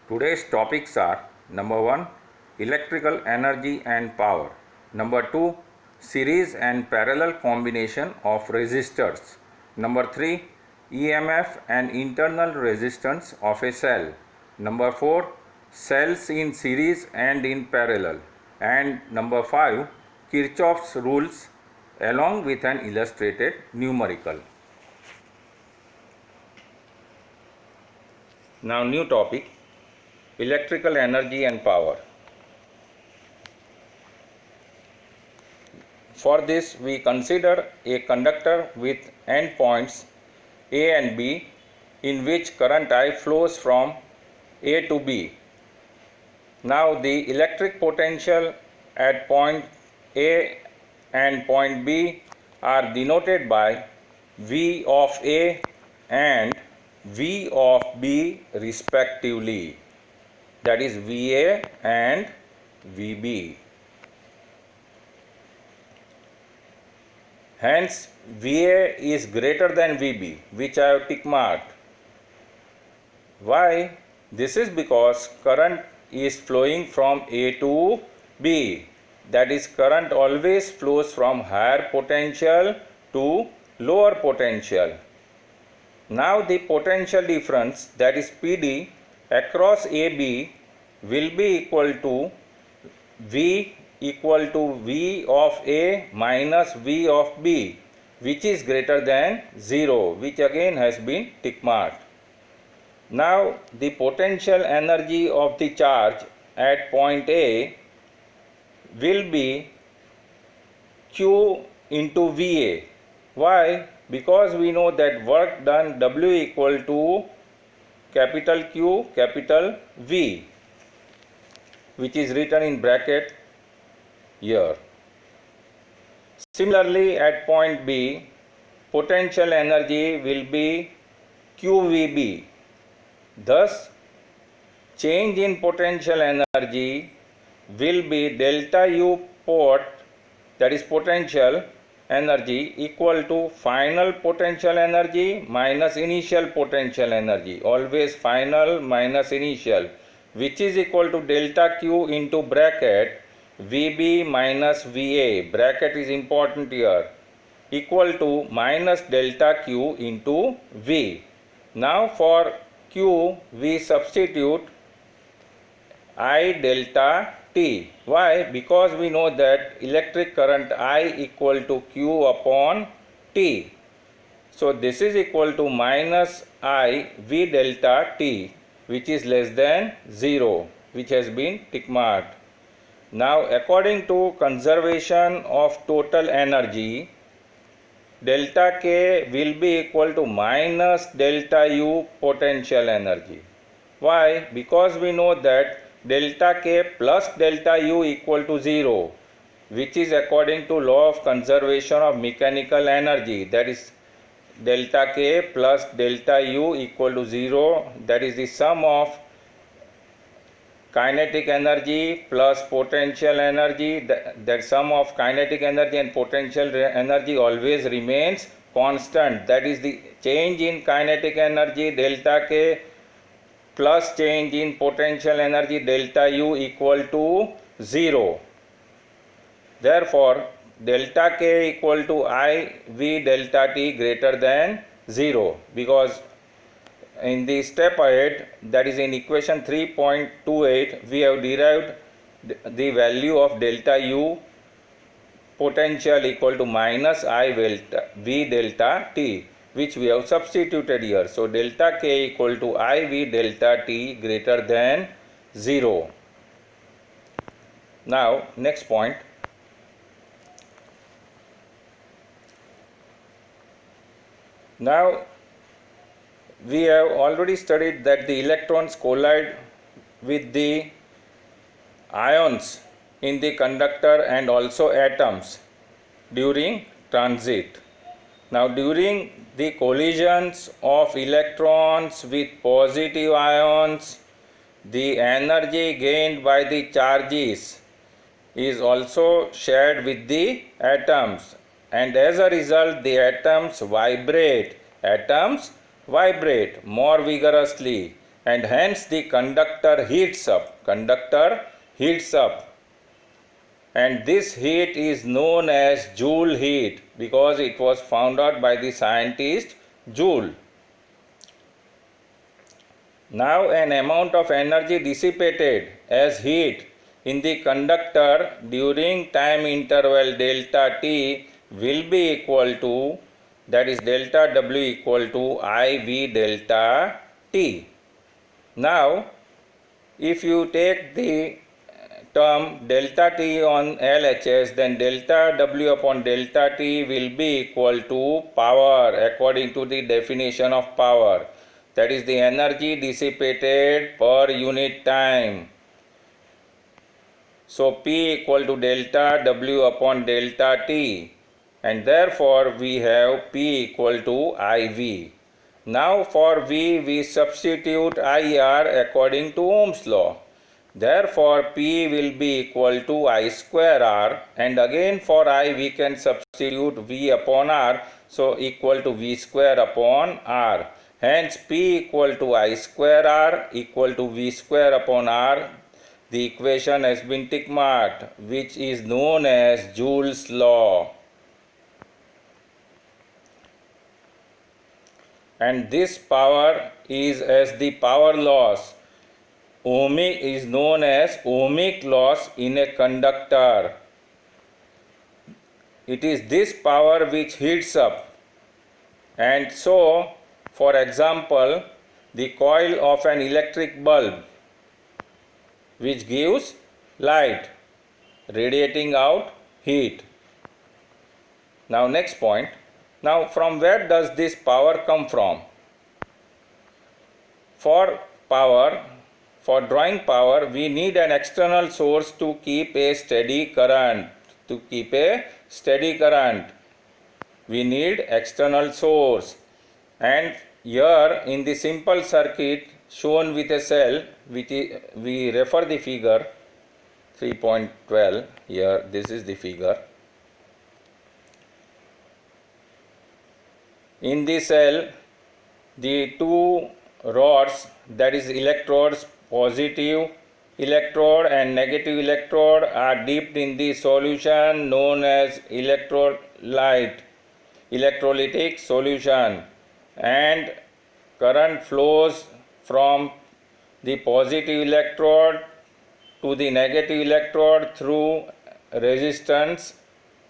Today's topics are number 1, electrical energy and power. Number 2, series and parallel combination of resistors. Number 3, EMF and internal resistance of a cell. Number 4, cells in series and in parallel. And number 5, Kirchhoff's rules along with an illustrated numerical. Now new topic, electrical energy and power. For this we consider a conductor with endpoints A and B in which current I flows from A to B. Now the electric potential at point A and point B are denoted by V of A and V of B respectively, that is VA and VB. Hence VA is greater than VB, which I have tick marked. Why? This is because current is flowing from A to B. That is, current always flows from higher potential to lower potential. Now the potential difference, that is PD, across AB will be equal to V equal to V of A minus V of B, which is greater than 0, which again has been tick marked. Now the potential energy of the charge at point A will be Q into VA. Why? Because we know that work done W equal to capital Q capital V, which is written in bracket here. Similarly, at point B, potential energy will be QVB. Thus, change in potential energy will be delta U port, that is potential energy, equal to final potential energy minus initial potential energy, always final minus initial, which is equal to delta Q into bracket VB minus VA, bracket is important here, equal to minus delta Q into V. Now for Q we substitute I delta T. Why? Because we know that electric current I equal to Q upon T. So this is equal to minus I V delta T, which is less than 0, which has been tick marked. Now according to conservation of total energy, delta K will be equal to minus delta U potential energy. Why? Because we know that delta K plus delta U equal to 0, which is according to law of conservation of mechanical energy, that is delta K plus delta U equal to 0, that is the sum of kinetic energy plus potential energy, that sum of kinetic energy and potential energy always remains constant, that is the change in kinetic energy delta K plus change in potential energy delta U equal to 0. Therefore, delta K equal to I V delta T greater than 0, because in the step ahead, that is in equation 3.28, we have derived the value of delta U potential equal to minus I V delta T, which we have substituted here. So delta K equal to I V delta T greater than 0. Now next point. Now we have already studied that the electrons collide with the ions in the conductor and also atoms during transit. Now during the collisions of electrons with positive ions, the energy gained by the charges is also shared with the atoms, and as a result the atoms vibrate more vigorously and hence the conductor heats up. Conductor heats up. And this heat is known as Joule heat because it was found out by the scientist Joule. Now an amount of energy dissipated as heat in the conductor during time interval delta T will be equal to, that is delta W equal to IV delta T. Now if you take the term delta T on LHS, then delta W upon delta T will be equal to power according to the definition of power, that is the energy dissipated per unit time. So P equal to delta W upon delta T, and therefore we have P equal to IV. Now for V we substitute IR according to Ohm's law. Therefore P will be equal to I square R, and again for I we can substitute V upon R, so equal to V square upon R. Hence P equal to I square R equal to V square upon R. The equation has been tick marked, which is known as Joule's law. And this power is as the power loss. Ohmic is known as ohmic loss in a conductor. It is this power which heats up. And so, for example, the coil of an electric bulb which gives light, radiating out heat. Now next point. Now from where does this power come from? For drawing power, we need an external source to keep a steady current. We need external source. And here in the simple circuit shown with a cell, we refer the figure 3.12. Here this is the figure. In the cell, the two rods, that is electrodes, positive electrode and negative electrode, are dipped in the solution known as electrolytic solution, and current flows from the positive electrode to the negative electrode through resistance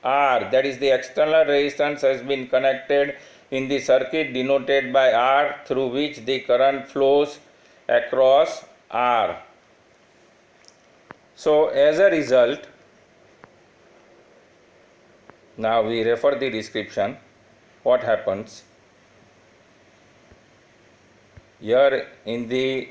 R, that is the external resistance has been connected in the circuit denoted by R, through which the current flows across R. So as a result, now we refer the description. What happens? Here in the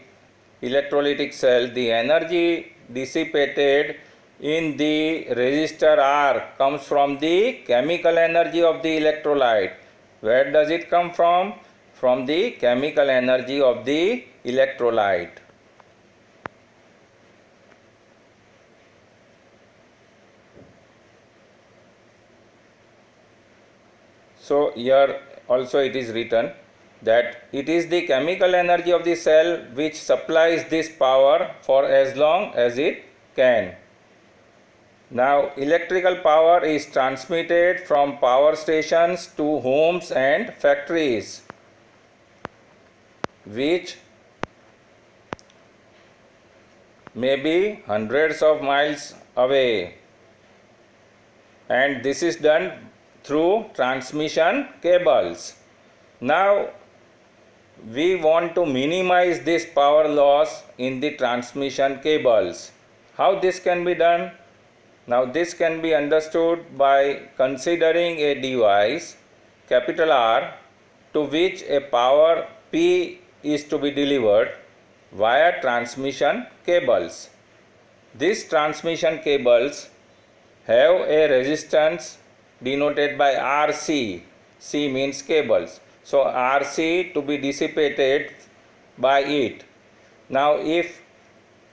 electrolytic cell, the energy dissipated in the resistor R comes from the chemical energy of the electrolyte. Where does it come from? From the chemical energy of the electrolyte. So here also it is written that it is the chemical energy of the cell which supplies this power for as long as it can. Now electrical power is transmitted from power stations to homes and factories, which may be hundreds of miles away, and this is done through transmission cables. Now we want to minimize this power loss in the transmission cables. How this can be done? Now this can be understood by considering a device capital R to which a power P is to be delivered via transmission cables. These transmission cables have a resistance denoted by RC. C means cables. So RC to be dissipated by it. Now if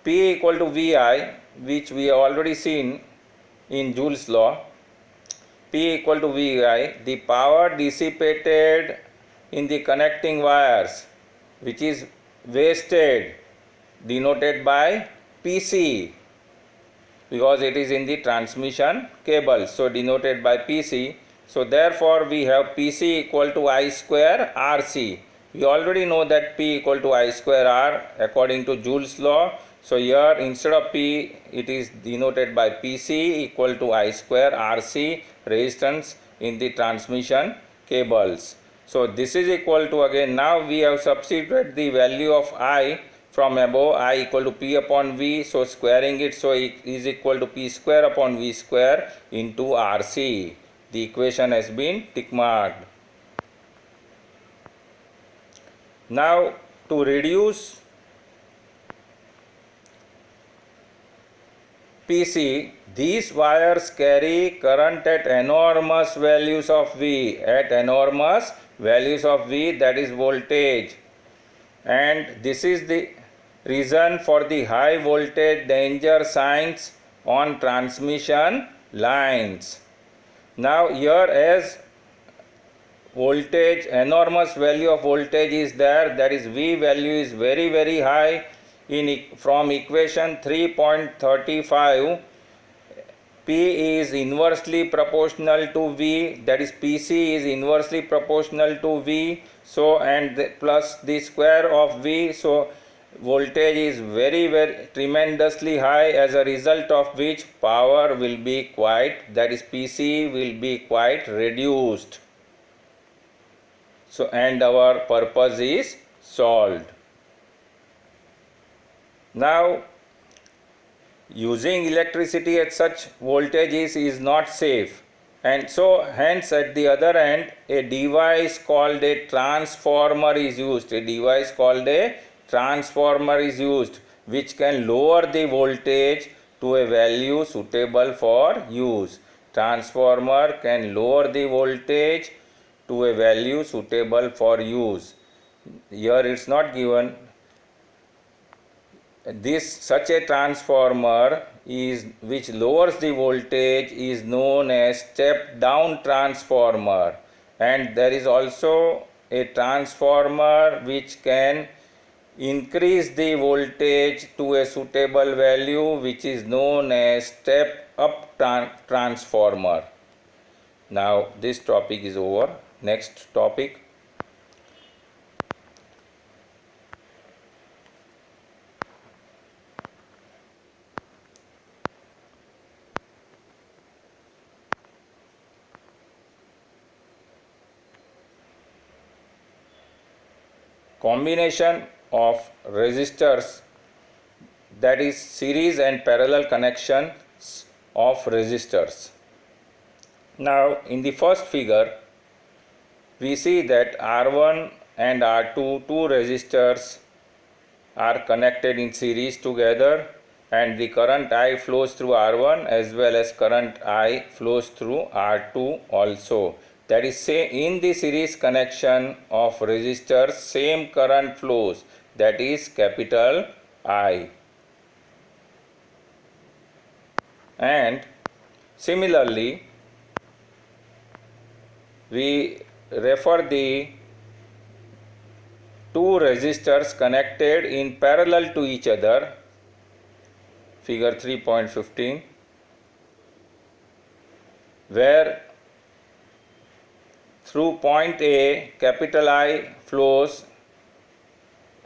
P equal to VI, which we have already seen in Joule's law, P equal to VI, the power dissipated in the connecting wires, which is wasted, denoted by PC, because it is in the transmission cable, so denoted by PC. So therefore we have PC equal to I square RC. We already know that P equal to I square R according to Joule's law. So here instead of P, it is denoted by PC equal to I square RC, resistance in the transmission cables. So this is equal to, again now we have substituted the value of I from above, I equal to P upon V, so squaring it, so it is equal to P square upon V square into RC. The equation has been tick marked. Now to reduce PC, these wires carry current at enormous values of V, at enormous values of V, that is voltage, and this is the reason for the high voltage danger signs on transmission lines. Now here, as voltage, enormous value of voltage is there, that is V value is very high. From equation 3.35, P is inversely proportional to V, that is PC is inversely proportional to V, so and plus the square of V, so voltage is very tremendously high, as a result of which power will be quite, that is PC will be quite reduced. So and our purpose is solved. Now using electricity at such voltages is not safe, and so hence at the other end a device called a transformer is used. A device called a transformer is used, which can lower the voltage to a value suitable for use. Transformer can lower the voltage to a value suitable for use. Here it's not given. Such a transformer is which lowers the voltage is known as step down transformer, and there is also a transformer which can increase the voltage to a suitable value, which is known as step up transformer. Now this topic is over. Next topic. Combination of resistors, that is series and parallel connections of resistors. Now in the first figure we see that R1 and R2, two resistors are connected in series together, and the current I flows through R1 as well as current I flows through R2 also. That is, say in the series connection of resistors same current flows, that is capital I. And similarly we refer the two resistors connected in parallel to each other, figure 3.15, where through point A capital I flows,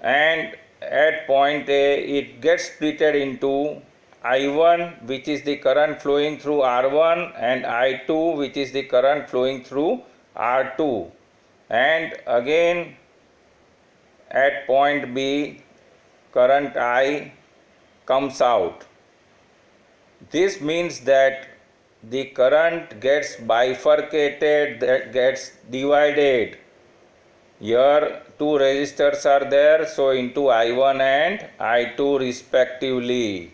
and at point A it gets splitted into I1, which is the current flowing through R1, and I2, which is the current flowing through R2, and again at point B current I comes out. This means that the current gets bifurcated, that gets divided. Here two resistors are there, so into I1 and I2 respectively.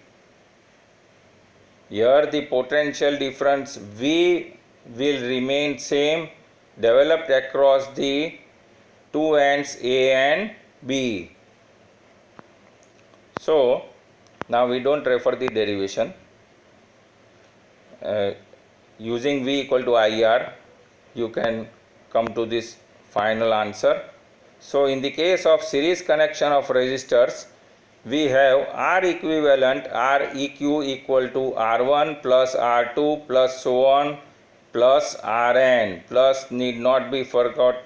Here the potential difference V will remain same, developed across the two ends A and B. So now we don't refer the derivation. Using V equal to IR, you can come to this final answer. So in the case of series connection of resistors, we have R equivalent Req equal to R1 plus R2 plus so on plus Rn plus need not be forgotten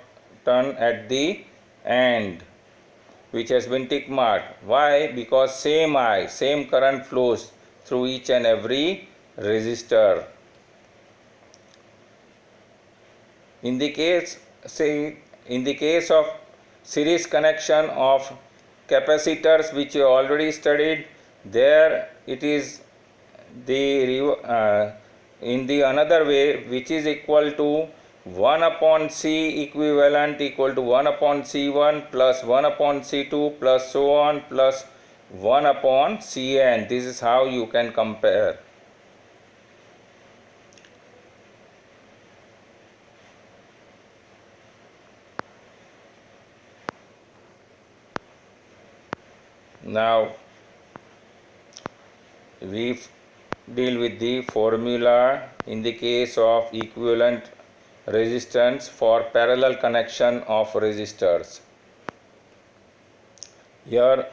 at the end, which has been tick marked. Why? Because same current flows through each and every resistor. In the case of series connection of capacitors, which you already studied, there it is the in the another way, which is equal to 1 upon C equivalent equal to 1 upon C1 plus 1 upon C2 plus so on plus 1 upon Cn. This is how you can compare. Now we deal with the formula in the case of equivalent resistance for parallel connection of resistors. Here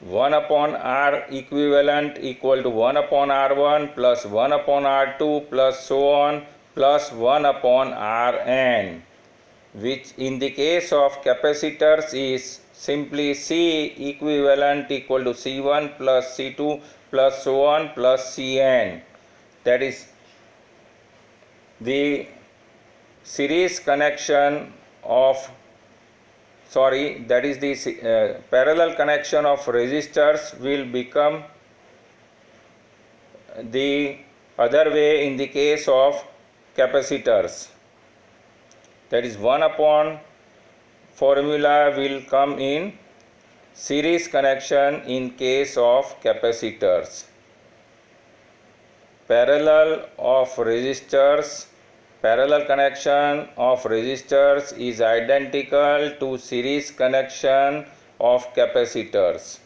1 upon R equivalent equal to 1 upon R1 plus 1 upon R2 plus so on plus 1 upon Rn, which in the case of capacitors is simply C equivalent equal to C1 plus C2 plus so on plus Cn. That is the series connection of parallel connection of resistors will become the other way in the case of capacitors. That is 1 upon formula will come in series connection in case of capacitors. Parallel connection of resistors is identical to series connection of capacitors.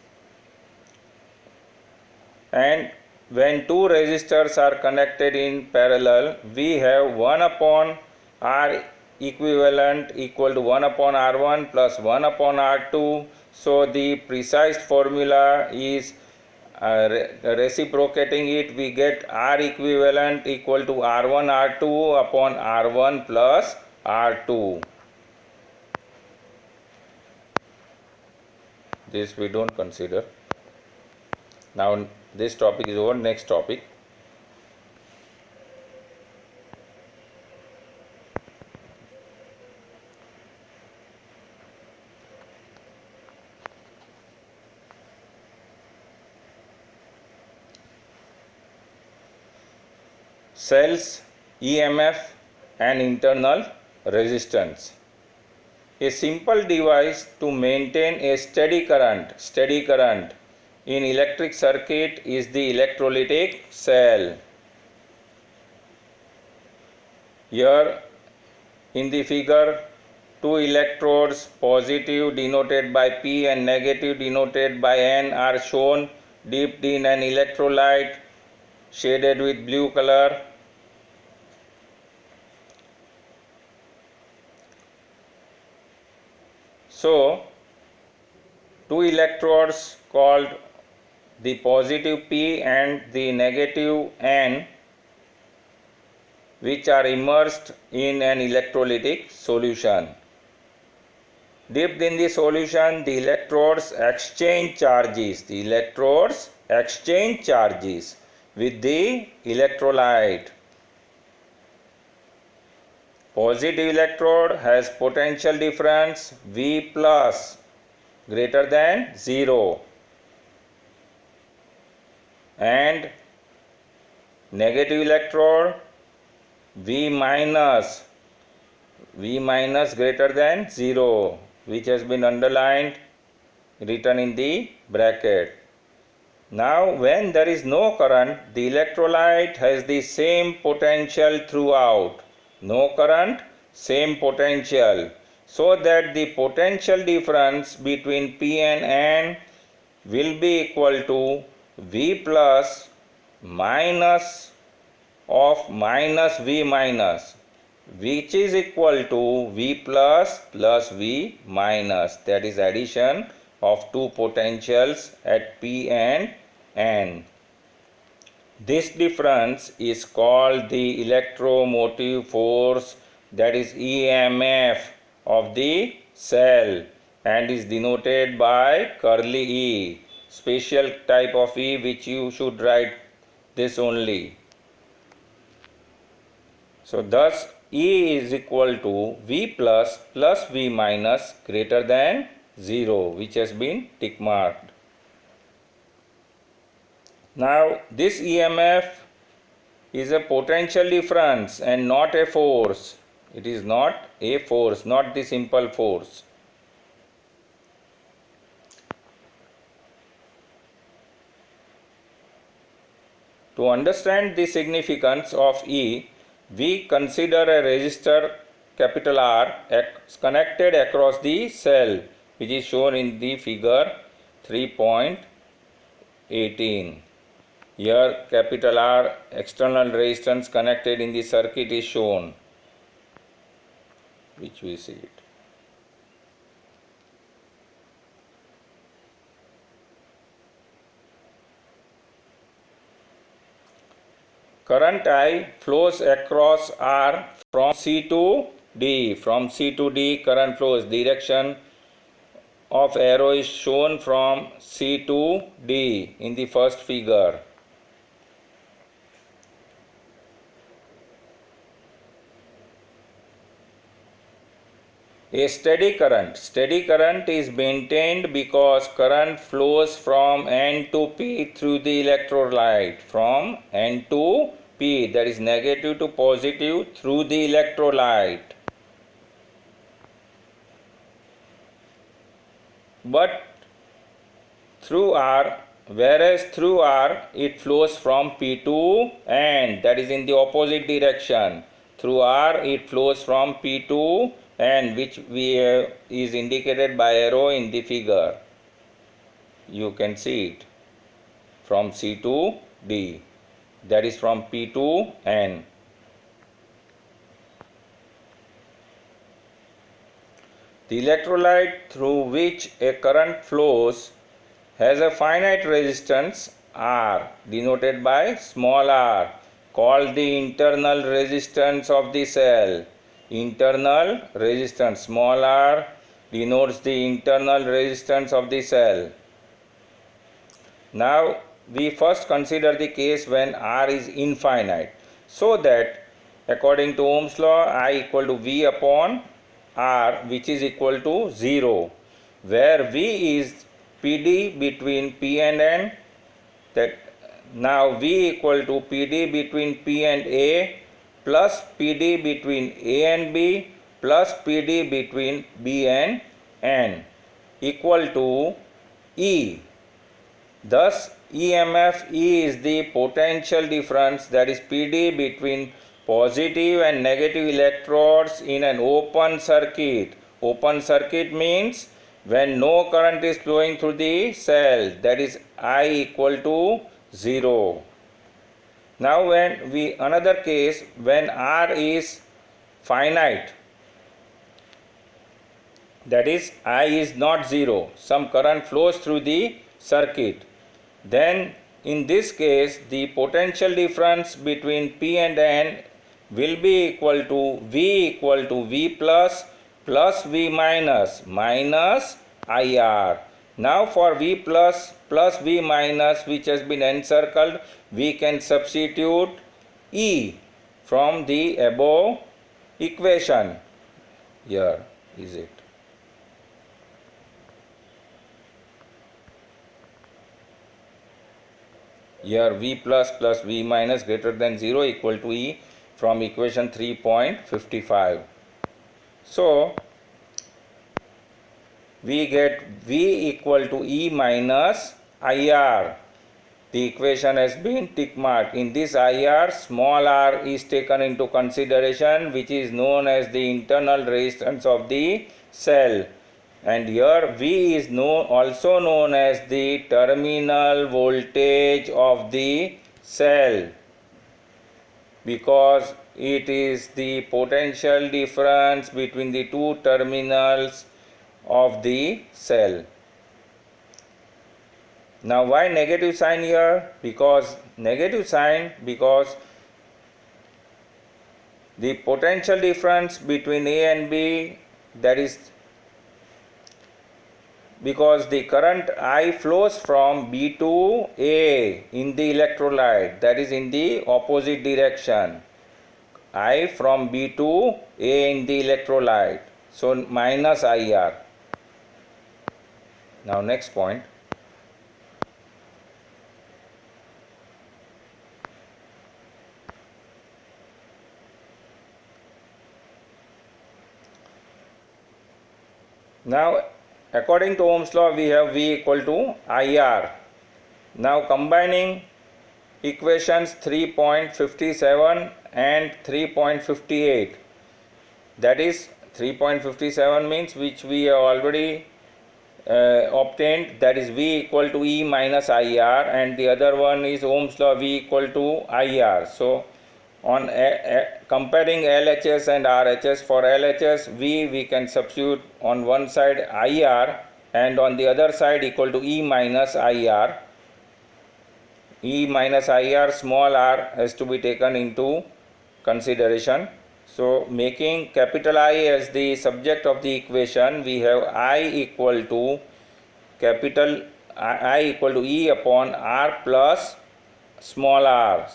And when two resistors are connected in parallel, we have 1 upon R equivalent equal to 1 upon R1 plus 1 upon R2. So the precise formula is reciprocating it, we get R equivalent equal to R1 R2 upon R1 plus R2. This we don't consider. Now this topic is over. Next topic. Cells, EMF and internal resistance. A simple device to maintain a steady current in electric circuit is the electrolytic cell. Here in the figure, two electrodes, positive denoted by P and negative denoted by N, are shown dipped in an electrolyte shaded with blue color. So two electrodes called the positive P and the negative N, which are immersed in an electrolytic solution. Dipped in the solution, the electrodes exchange charges. With the electrolyte. Positive electrode has potential difference V plus greater than 0 and negative electrode V minus greater than 0, which has been underlined, written in the bracket. Now when there is no current, the electrolyte has the same potential throughout. No current, same potential, so that the potential difference between P and N will be equal to V plus minus of minus V minus, which is equal to V plus plus V minus, that is addition of two potentials at P and N. This difference is called the electromotive force, that is EMF of the cell, and is denoted by curly E, special type of E which you should write this only. So thus E is equal to V plus plus V minus greater than 0, which has been tick marked. Now this EMF is a potential difference and not a force. It is not a force, not the simple force. To understand the significance of E, we consider a resistor capital R connected across the cell, which is shown in the figure 3.18. Here capital R external resistance connected in the circuit is shown, which we see it. Current I flows across R from C to D. From C to D current flows. Direction of arrow is shown from C to D in the first figure. A steady current is maintained because current flows from N to P through the electrolyte, from N to P, that is negative to positive, through the electrolyte. But through R, whereas through R it flows from P to N, that is in the opposite direction. Through R it flows from P to N, which is indicated by arrow in the figure. You can see it from C to D, that is from P to N. The electrolyte through which a current flows has a finite resistance R, denoted by small r, called the internal resistance of the cell. Internal resistance, small r, denotes the internal resistance of the cell. Now we first consider the case when R is infinite, so that according to Ohm's law, I equal to V upon R, which is equal to 0, where V is PD between P and N. That now V equal to PD between P and A plus PD between A and B plus PD between B and N equal to E. Thus EMF E is the potential difference, that is PD between positive and negative electrodes in an open circuit. Open circuit means when no current is flowing through the cell, that is I equal to 0. Now when another case when R is finite, that is I is not 0, some current flows through the circuit, then in this case the potential difference between P and N will be equal to V plus plus V minus minus IR. Now for V plus plus V minus, which has been encircled, we can substitute E from the above equation. Here is it. Here V plus plus V minus greater than 0 equal to E from equation 3.55. So we get V equal to E minus IR. The equation has been tick marked. In this IR, small r is taken into consideration, which is known as the internal resistance of the cell. And here V is also known as the terminal voltage of the cell. because it is the potential difference between the two terminals of the cell. Now why negative sign here? Because the potential difference between A and B, that is because the current I flows from B to A in the electrolyte, that is in the opposite direction. I from B to A in the electrolyte, so minus IR. Now next point. Now according to Ohm's law, we have V equal to IR. Now combining equations 3.57 and 3.58, that is 3.57 means which we have already obtained, that is V equal to E minus IR, and the other one is Ohm's law, V equal to IR. So on comparing LHS and RHS, for LHS V we can substitute on one side IR and on the other side equal to E minus IR. E minus IR, small r has to be taken into consideration. So making capital I as the subject of the equation, we have I equal to capital I equal to E upon R plus small r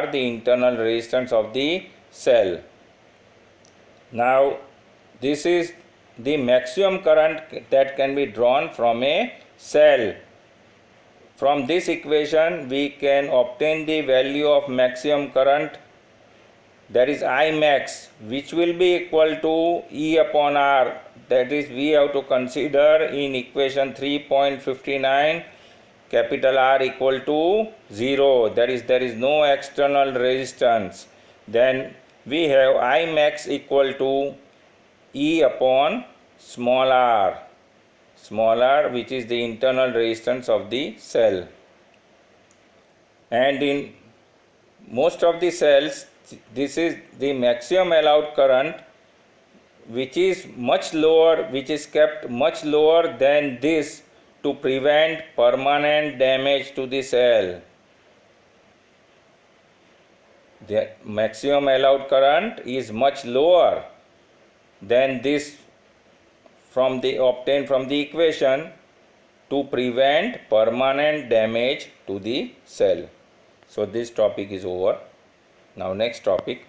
the internal resistance of the cell. Now this is the maximum current that can be drawn from a cell. From this equation we can obtain the value of maximum current, that is I max, which will be equal to E upon R, that is we have to consider in equation 3.59 capital R equal to 0, that is there is no external resistance. Then we have I max equal to E upon small r, which is the internal resistance of the cell. And in most of the cells, this is the maximum allowed current, which is much lower, which is kept much lower than this to prevent permanent damage to the cell. The maximum allowed current is much lower than this from the obtained from the equation to prevent permanent damage to the cell. So this topic is over. Now next topic.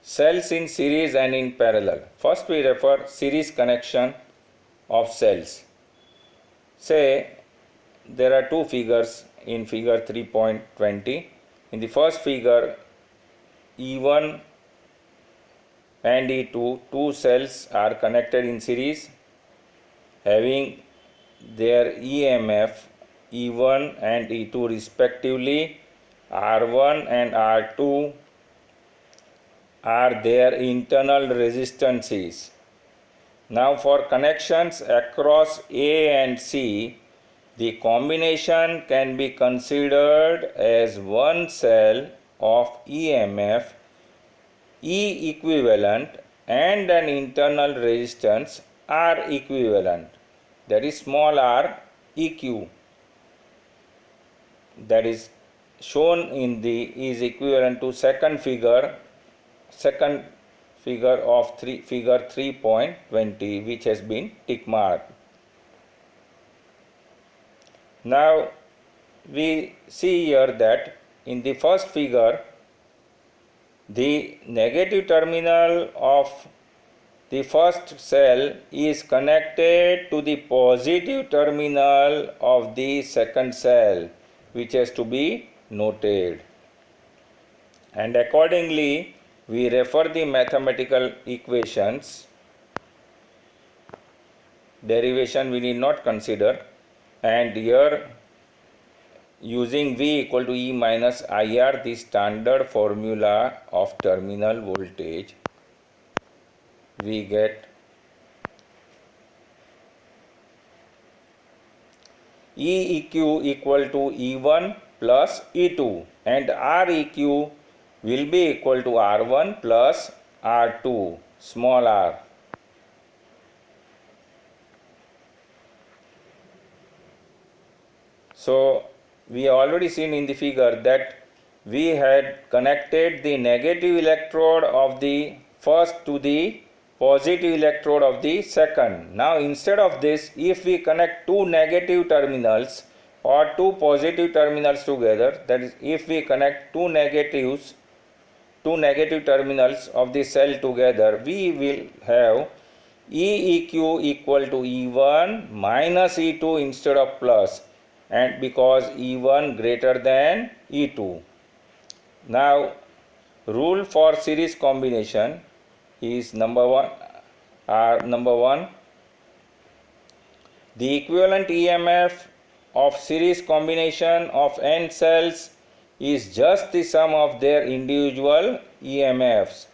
Cells in series and in parallel. First we refer series connection of cells. Say there are two figures in figure 3.20. In the first figure, E1 and E2, two cells are connected in series having their EMF E1 and E2 respectively. R1 and R2 are their internal resistances. Now for connections across A and C, the combination can be considered as one cell of EMF E equivalent and an internal resistance R equivalent, that is small r EQ, that is shown in the is equivalent to second figure of figure 3.20, which has been tick marked. Now we see here that in the first figure the negative terminal of the first cell is connected to the positive terminal of the second cell, which has to be noted, and accordingly we refer the mathematical equations. Derivation we need not consider, and here using V equal to E minus IR, the standard formula of terminal voltage, we get EEQ equal to E1 plus E2, and REQ will be equal to R1 plus R2, small r. So we already seen in the figure that we had connected the negative electrode of the first to the positive electrode of the second. Now instead of this, if we connect two negative terminals or two positive terminals together, that is, if we connect two negative terminals of the cell together, we will have EEQ equal to E1 minus E2 instead of plus, and because E1 greater than E2. Now rule for series combination is number one, the equivalent EMF of series combination of n cells is just the sum of their individual EMFs.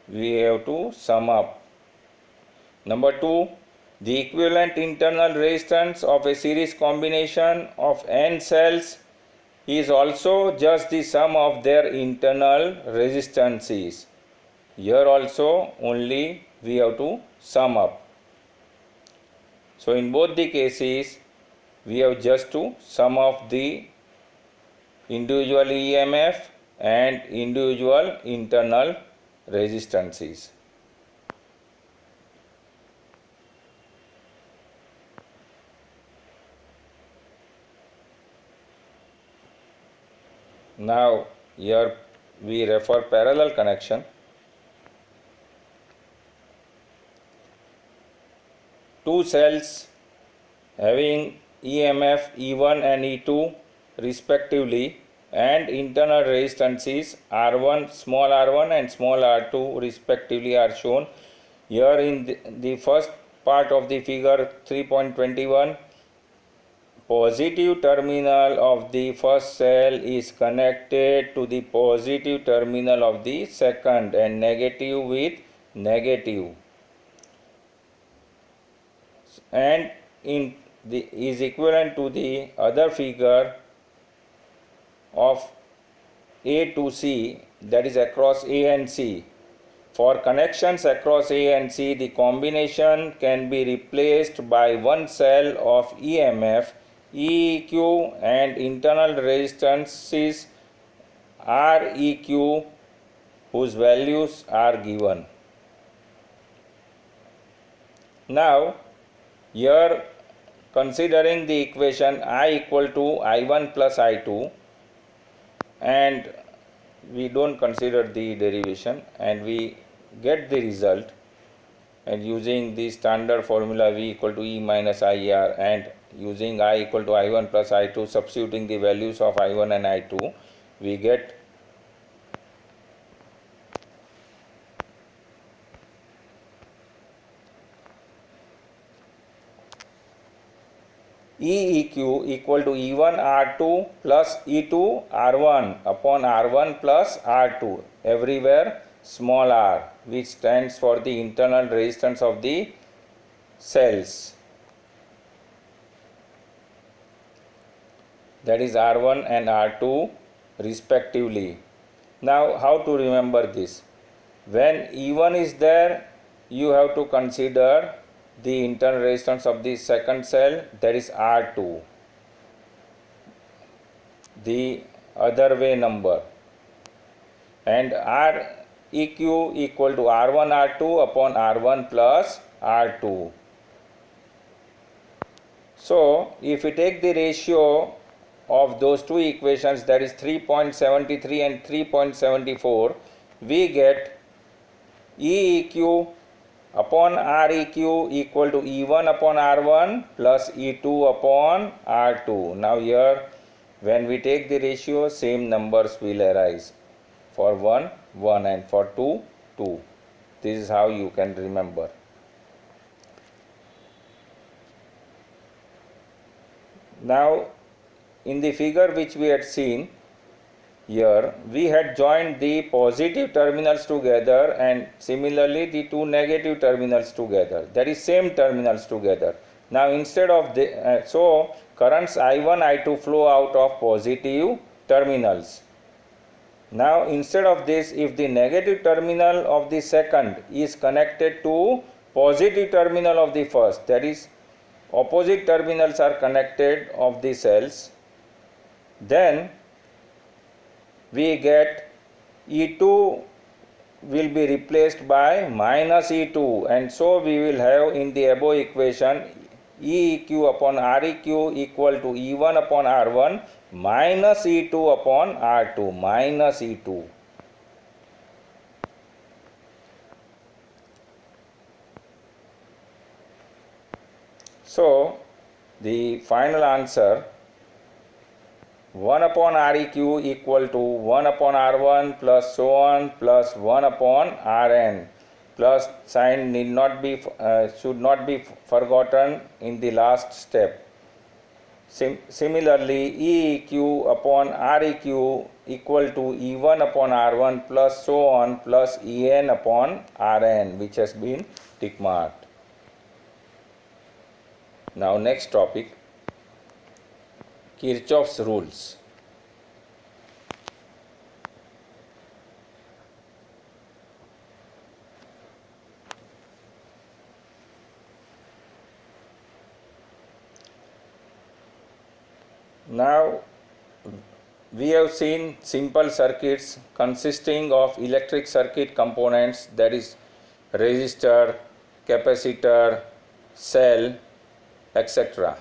We have to sum up. Number 2, the equivalent internal resistance of a series combination of n cells is also just the sum of their internal resistances. Here also only we have to sum up. So in both the cases we have just to sum of the individual EMF and individual internal resistances. Now here we refer parallel connection. Two cells having EMF E1 and E2 respectively and internal resistances R1, small r1 and small r2 respectively are shown. Here in the first part of the figure 3.21, positive terminal of the first cell is connected to the positive terminal of the second and negative with negative, and is equivalent to the other figure of A to C, that is across A and C. For connections across A and C, the combination can be replaced by one cell of EMF, EEQ, and internal resistances REQ, whose values are given. Now here, considering the equation I equal to I1 plus I2, and we don't consider the derivation and we get the result, and using the standard formula V equal to E minus IR and using I equal to I1 plus I2, substituting the values of I1 and I2, we get EEQ equal to E1 R2 plus E2 R1 upon R1 plus R2, everywhere small r, which stands for the internal resistance of the cells, that is R1 and R2 respectively. Now how to remember this? When E1 is there, you have to consider the internal resistance of the second cell, that is R2, the other way number, and REQ equal to R1 R2 upon R1 plus R2. So if we take the ratio of those two equations, that is 3.73 and 3.74, we get EEQ upon REQ equal to E1 upon R1 plus E2 upon R2. Now here when we take the ratio, same numbers will arise. For 1, 1, and for 2, 2. This is how you can remember. Now in the figure which we had seen here, we had joined the positive terminals together and similarly the two negative terminals together, that is same terminals together. Now instead of the so currents I1 I2 flow out of positive terminals. Now instead of this, if the negative terminal of the second is connected to positive terminal of the first, that is opposite terminals are connected of the cells, then we get E2 will be replaced by minus E2, and so we will have in the above equation EEQ upon REQ equal to E1 upon R1 minus E2 upon R2 minus E2. So the final answer 1 upon REQ equal to 1 upon R1 plus so on plus 1 upon Rn, plus sign need not be should not be forgotten in the last step. Similarly, EEQ upon REQ equal to E1 upon R1 plus so on plus En upon Rn, which has been tick marked. Now next topic, Kirchhoff's rules. Now we have seen simple circuits consisting of electric circuit components, that is resistor, capacitor, cell, etc.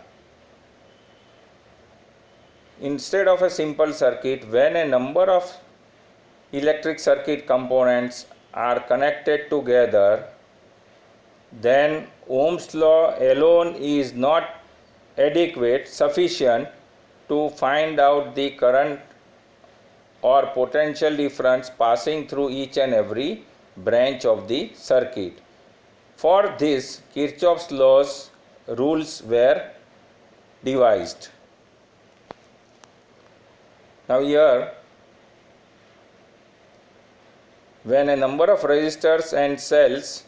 Instead of a simple circuit, when a number of electric circuit components are connected together, then Ohm's law alone is not adequate, sufficient to find out the current or potential difference passing through each and every branch of the circuit. For this, Kirchhoff's laws rules were devised. Now here, when a number of resistors and cells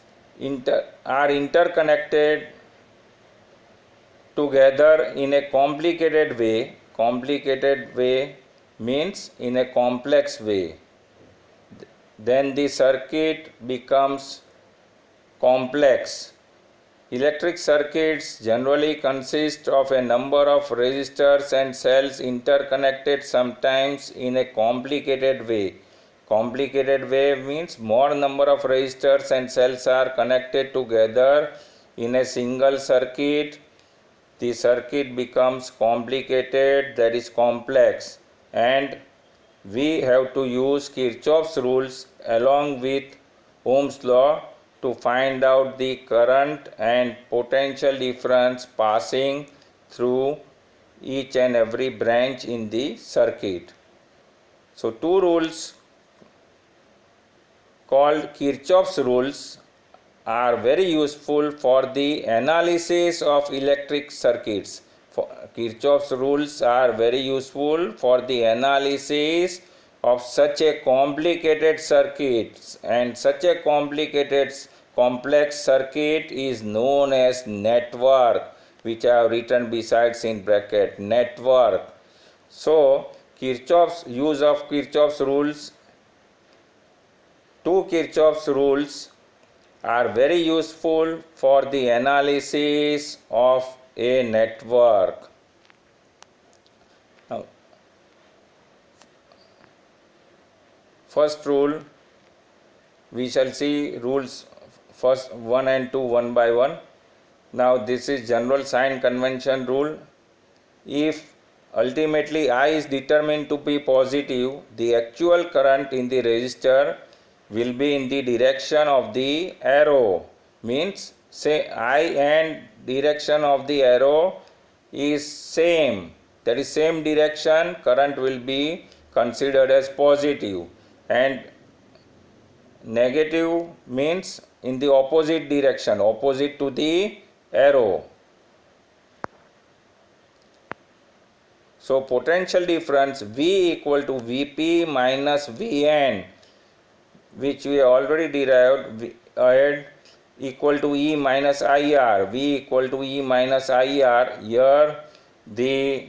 are interconnected together in a complicated way means in a complex way, then the circuit becomes complex. Electric circuits generally consist of a number of resistors and cells interconnected sometimes in a complicated way. Complicated way means more number of resistors and cells are connected together in a single circuit. The circuit becomes complicated, that is complex, and we have to use Kirchhoff's rules along with Ohm's law to find out the current and potential difference passing through each and every branch in the circuit. So two rules called Kirchhoff's rules are very useful for the analysis of electric circuits. Kirchhoff's rules are very useful for the analysis of such a complicated circuit, and such a complicated complex circuit is known as network, which I have written besides in bracket, network. So Kirchhoff's use of Kirchhoff's rules, two Kirchhoff's rules are very useful for the analysis of a network. Now, first rule, we shall see rules first 1 and 2 one by one. Now this is general sign convention rule. If ultimately I is determined to be positive, the actual current in the resistor will be in the direction of the arrow. Means say I and direction of the arrow is same, that is same direction, current will be considered as positive, and negative means in the opposite direction, opposite to the arrow. So potential difference V equal to Vp minus Vn, which we already derived ahead, equal to E minus IR. V equal to E minus IR. Here the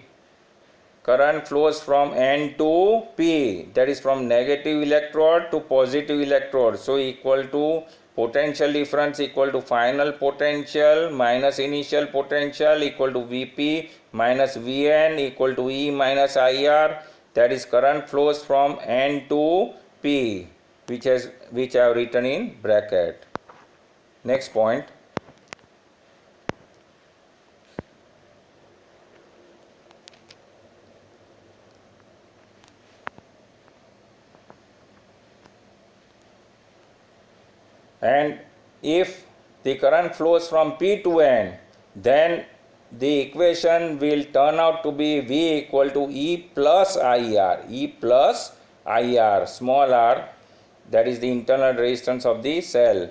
current flows from N to P, that is from negative electrode to positive electrode. So equal to potential difference equal to final potential minus initial potential equal to Vp minus Vn equal to E minus IR, that is current flows from N to P, which I have written in bracket. Next point. And if the current flows from P to N, then the equation will turn out to be V equal to E plus IR. E plus IR, small r, that is the internal resistance of the cell.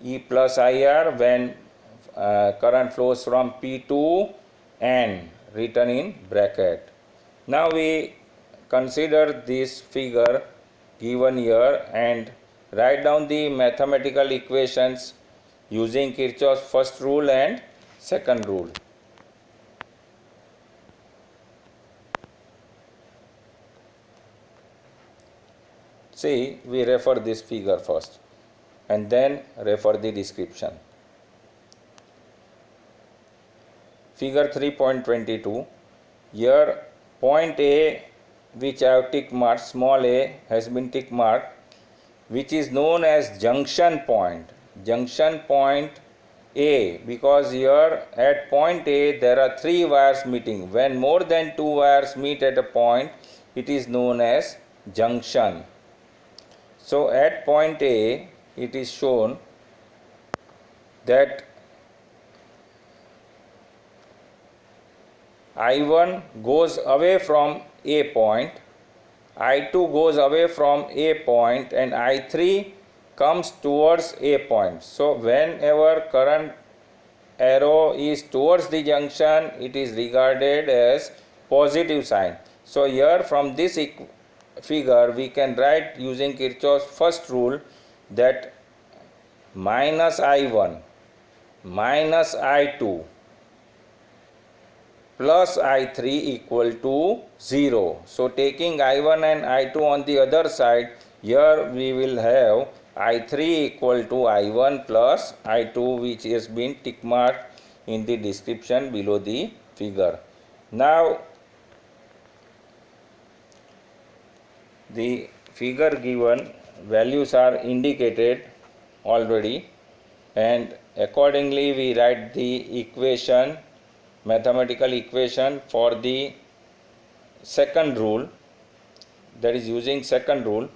E plus IR when current flows from P to N, written in bracket. Now we consider this figure given here and write down the mathematical equations using Kirchhoff's first rule and second rule. See, we refer this figure first and then refer the description. Figure 3.22. Here point A, which I have tick marked, small a has been tick marked, which is known as junction point. Junction point A, because here at point A there are 3 wires meeting. When more than 2 wires meet at a point, it is known as junction. So at point A, it is shown that I1 goes away from A point, I2 goes away from A point, and I3 comes towards A point. So whenever current arrow is towards the junction, it is regarded as positive sign. So here from this figure we can write using Kirchhoff's first rule that minus I1 minus I2 plus I3 equal to 0. So taking I1 and I2 on the other side, here we will have I3 equal to I1 plus I2, which has been tick marked in the description below the figure. Now the figure given values are indicated already, and accordingly we write the equation, mathematical equation for the second rule, that is using second rule.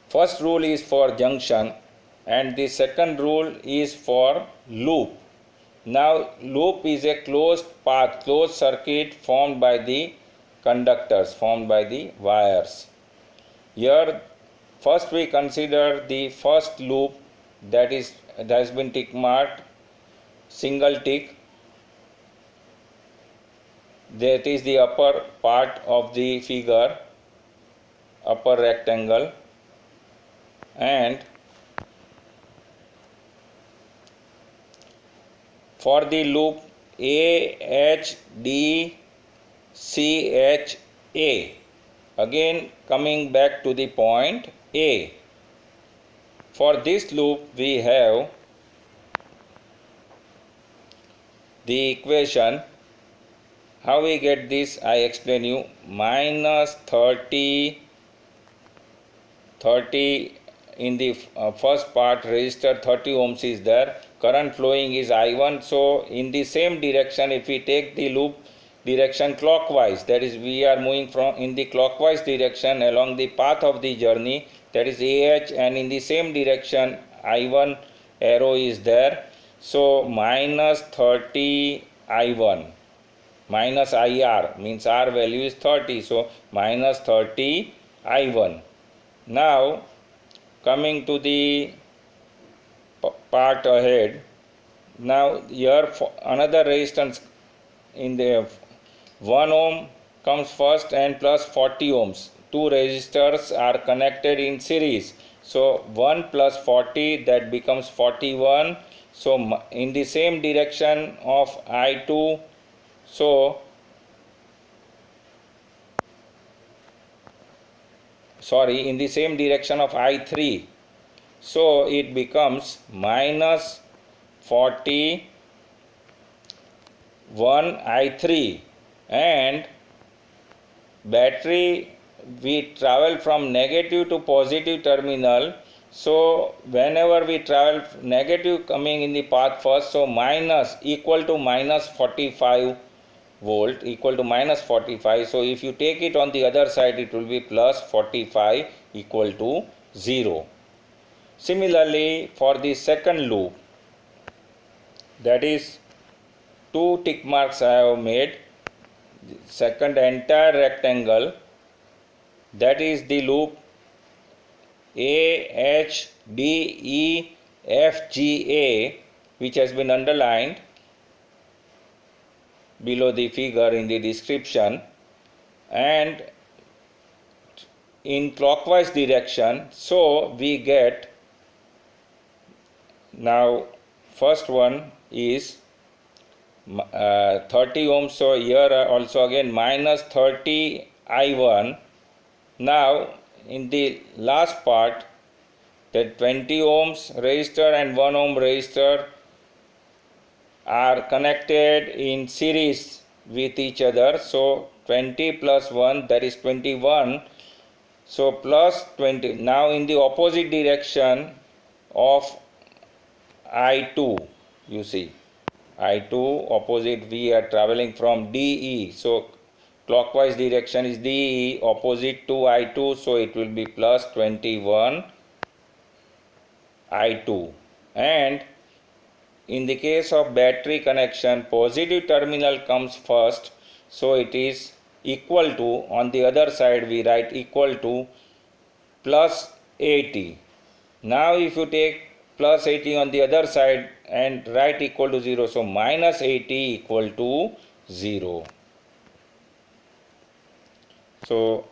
First rule is for junction and the second rule is for loop. Now loop is a closed path, closed circuit formed by the conductors, formed by the wires. Here first we consider the first loop, that has been tick marked, single tick, that is the upper part of the figure, upper rectangle, and for the loop AHDCHA, again coming back to the point A. For this loop we have the equation. How we get this, I explain you. Minus 30 in the first part, resistor 30 ohms is there, current flowing is I1. So in the same direction, if we take the loop direction clockwise, that is we are moving from in the clockwise direction along the path of the journey, that is AH, and in the same direction I1 arrow is there. So minus 30 I1 minus IR means R value is 30, so minus 30 I1. Now coming to the part ahead, now here another resistance in the 1 ohm comes first and plus 40 ohms. Two resistors are connected in series. So 1 plus 40, that becomes 41. So in the same direction of I2, so in the same direction of I3, so it becomes minus 41 I3, and battery, we travel from negative to positive terminal. So whenever we travel negative coming in the path first, so minus equal to minus 45 volt equal to minus 45. So if you take it on the other side, it will be plus 45 equal to 0. Similarly, for the second loop, that is 2 tick marks I have made. Second entire rectangle, that is the loop A, H, D, E, F, G, A, which has been underlined below the figure in the description, and in clockwise direction. So we get, now first one is 30 ohms, so here also again minus 30 I1. Now in the last part, that 20 ohms resistor and 1 ohm resistor are connected in series with each other. So 20 plus 1, that is 21. So plus 20. Now in the opposite direction of I2, you see, I2 opposite, we are traveling from DE. So clockwise direction is DE, opposite to I2, so it will be plus 21 I2. And in the case of battery connection, positive terminal comes first, so it is equal to, on the other side we write equal to plus 80. Now if you take plus 80 on the other side and write equal to 0, so minus 80 equal to 0. So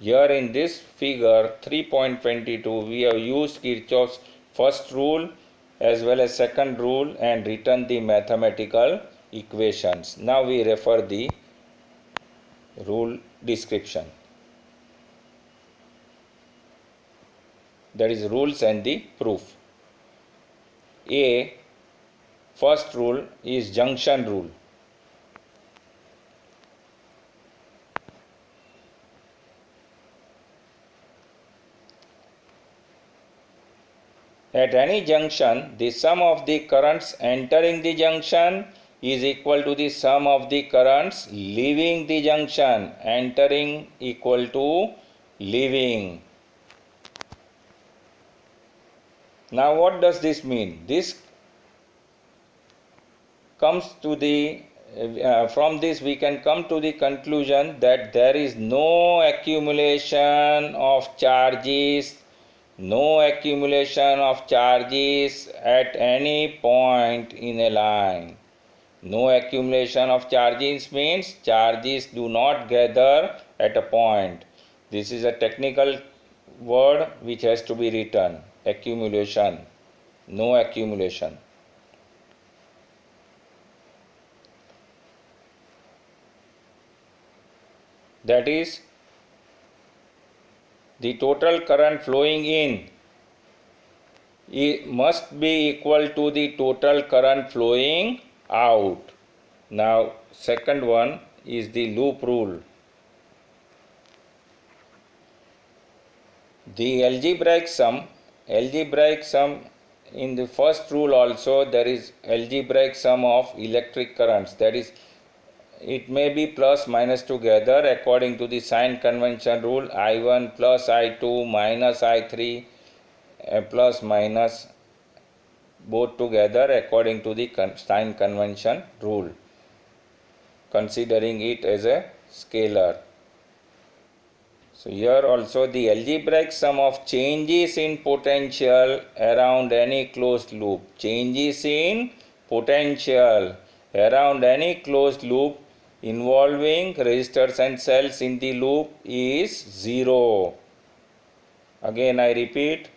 here in this figure 3.22, we have used Kirchhoff's first rule as well as second rule and written the mathematical equations. Now we refer the rule description, that is rules and the proof. A, first rule is junction rule. At any junction, the sum of the currents entering the junction is equal to the sum of the currents leaving the junction. Entering equal to leaving. Now what does this mean? This comes to the from this we can come to the conclusion that there is no accumulation of charges, at any point in a line. No accumulation of charges means charges do not gather at a point. This is a technical word which has to be written. Accumulation. No accumulation. That is, the total current flowing in must be equal to the total current flowing out. Now second one is the loop rule. The algebraic sum in the first rule also, there is algebraic sum of electric currents, that is, it may be plus minus together according to the sign convention rule. I1 plus I2 minus I3 plus minus both together according to the sign convention rule, considering it as a scalar. So here also the algebraic sum of changes in potential around any closed loop. Changes in potential around any closed loop involving resistors and cells in the loop is 0. Again I repeat,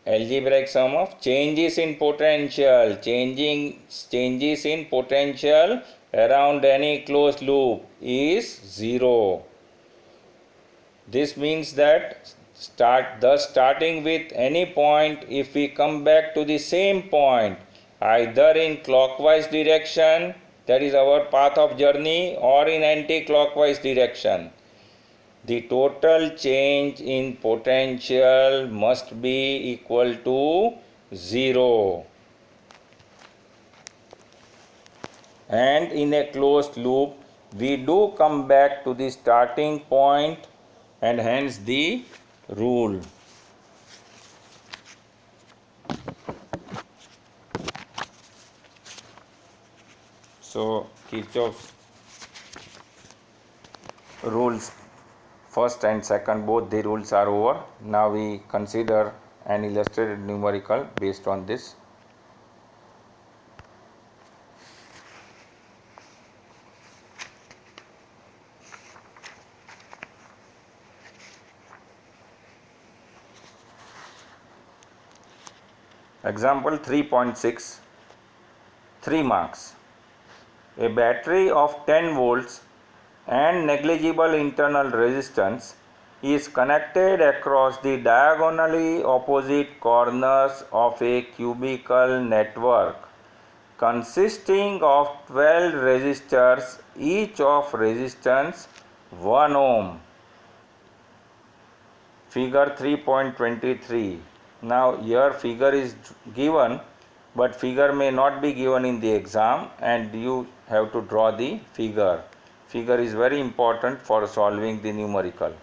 algebraic sum of changes in potential, changes in potential around any closed loop is 0. This means that starting with any point, if we come back to the same point either in clockwise direction, that is our path of journey, or in anti-clockwise direction, the total change in potential must be equal to 0. And in a closed loop, we do come back to the starting point, and hence the rule. So Kirchhoff's rules, first and second, both the rules are over. Now we consider an illustrated numerical based on this. Example 3.6, 3 marks. A battery of 10 volts and negligible internal resistance is connected across the diagonally opposite corners of a cubical network consisting of 12 resistors, each of resistance 1 ohm. Figure 3.23. Now here figure is given, but figure may not be given in the exam, and you have to draw the figure. Figure is very important for solving the numerical.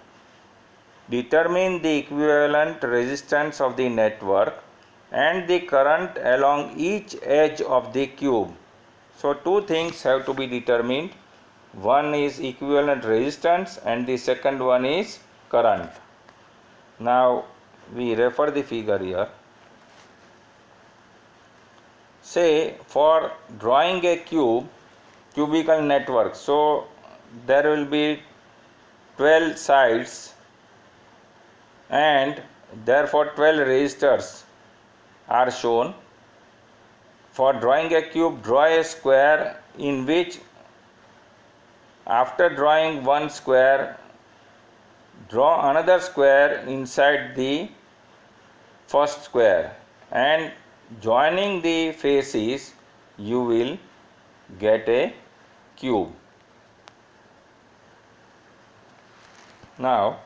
Determine the equivalent resistance of the network and the current along each edge of the cube. So two things have to be determined. One is equivalent resistance and the second one is current. Now we refer the figure here. Say for drawing a cubical network, so there will be 12 sides and therefore 12 resistors are shown. For drawing a cube, draw a square in which, after drawing one square, draw another square inside the first square, and joining the faces you will get a cube. Now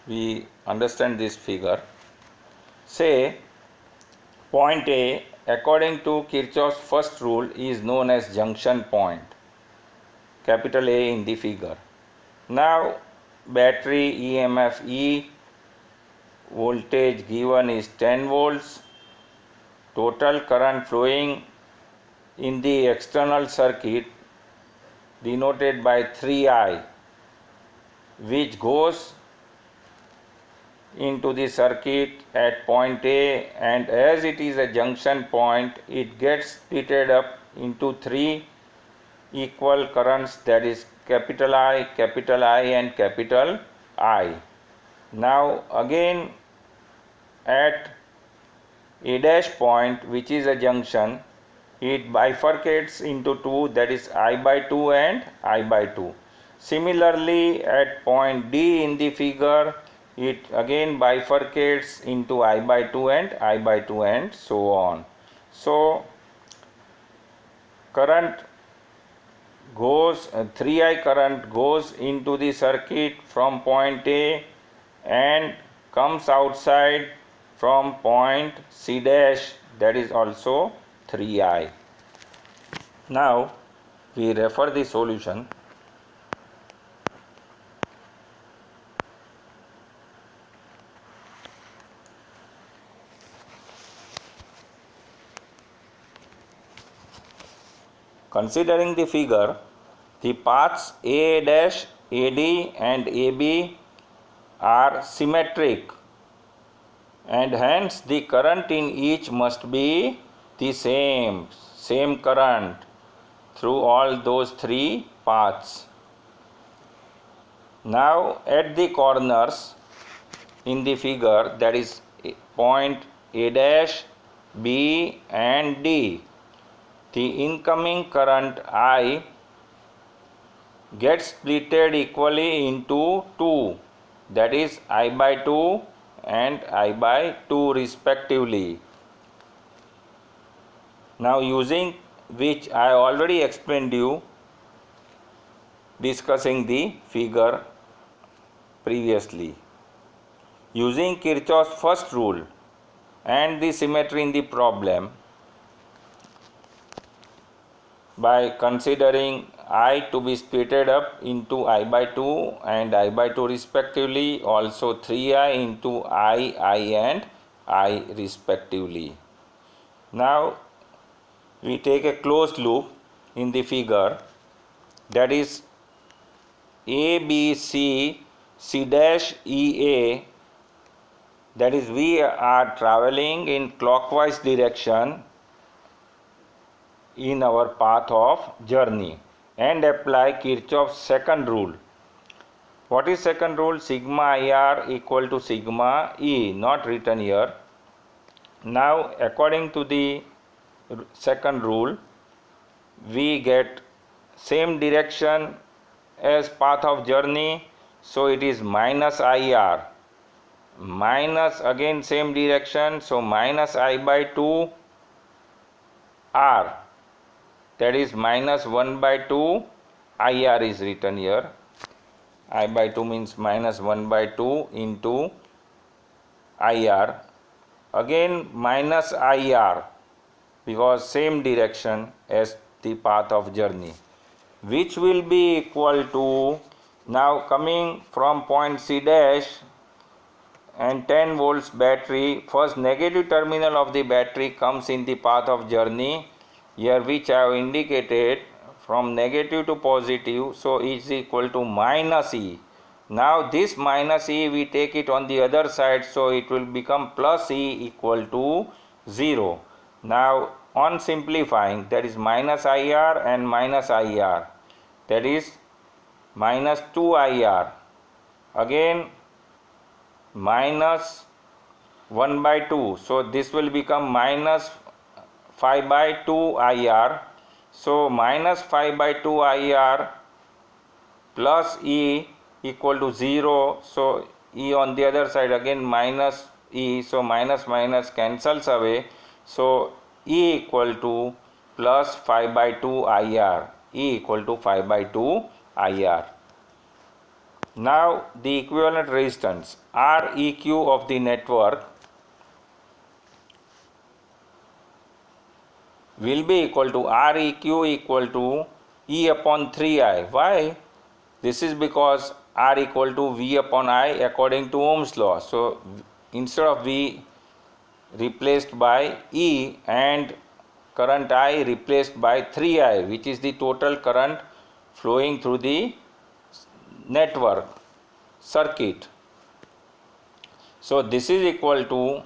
we understand this figure. Say point A, according to Kirchhoff's first rule, is known as junction point, capital A in the figure. Now battery EMF E, voltage given is 10 volts, total current flowing in the external circuit denoted by 3I, which goes into the circuit at point A, and as it is a junction point, it gets splitted up into 3 equal currents, that is capital I and capital I. Now again at A dash point, which is a junction, it bifurcates into 2, that is I by 2 and I by 2. Similarly at point D in the figure, it again bifurcates into I by 2 and I by 2 and so on. So current goes 3I current goes into the circuit from point A and comes outside from point C dash, that is also 3I. Now we refer the solution. Considering the figure, the paths A dash, AD and AB are symmetric, and hence the current in each must be the same current through all those three paths. Now at the corners in the figure, that is point A dash, B and D, the incoming current I gets splitted equally into two, that is I by 2 and I by 2 respectively. Now using which I already explained you discussing the figure previously. Using Kirchhoff's first rule and the symmetry in the problem, by considering I to be splitted up into I by 2 and I by 2 respectively, also 3I into I and I respectively. Now we take a closed loop in the figure, that is A, B, C, C dash, E, A, that is we are traveling in clockwise direction in our path of journey and apply Kirchhoff's second rule. What is second rule? Sigma IR equal to sigma E, not written here. Now according to the second rule, we get same direction as path of journey, so it is minus IR, minus again same direction, so minus I by 2 R, that is minus 1 by 2 IR is written here. I by 2 means minus 1 by 2 into IR, again minus IR because same direction as the path of journey, which will be equal to, now coming from point C dash and 10 volts battery, first negative terminal of the battery comes in the path of journey here, which I have indicated from negative to positive, so is equal to minus E. Now this minus E we take it on the other side, so it will become plus E equal to 0. Now on simplifying, that is minus IR and minus IR, that is minus 2 IR, again minus 1 by 2, so this will become minus 5 by 2 IR, so minus 5 by 2 IR plus E equal to 0, so E on the other side again minus E, so minus minus cancels away, so E equal to plus 5 by 2 IR, E equal to 5 by 2 IR. Now the equivalent resistance Req of the network will be equal to Req equal to E upon 3I. Why? This is because R equal to V upon I according to Ohm's law. So instead of V replaced by E and current I replaced by 3I, which is the total current flowing through the network circuit. So this is equal to,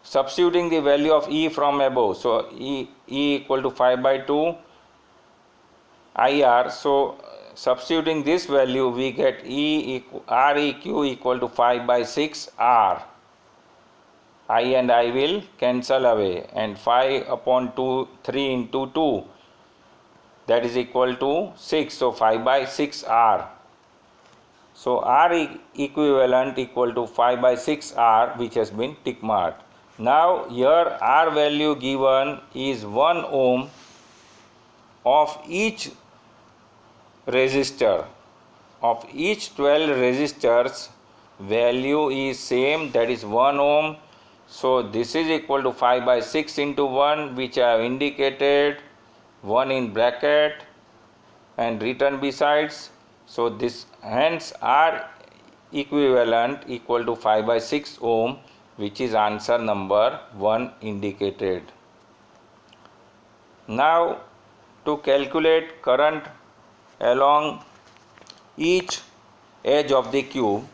substituting the value of E from above, so E equal to 5 by 2 IR, so substituting this value we get Req equal to 5 by 6 R. I and I will cancel away, and 5 upon 2, 3 into 2, that is equal to 6, so 5 by 6 R. So R equivalent equal to 5 by 6 R, which has been tick marked. Now here R value given is 1 ohm of each resistor. Of each 12 resistors value is same, that is 1 ohm. So this is equal to 5 by 6 into 1, which I have indicated 1 in bracket and written besides. So this hence R equivalent equal to 5 by 6 ohm, which is answer number 1 indicated. Now to calculate current along each edge of the cube,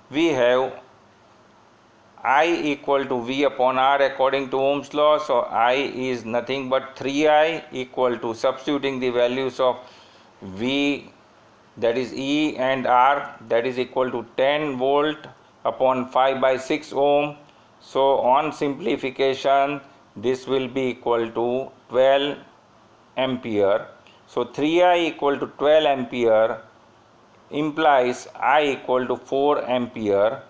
we have I equal to V upon R according to Ohm's law. So I is nothing but 3I equal to, substituting the values of V, that is E, and R, that is equal to 10 volt upon 5 by 6 ohm. So on simplification this will be equal to 12 ampere. So 3I equal to 12 ampere implies I equal to 4 ampere.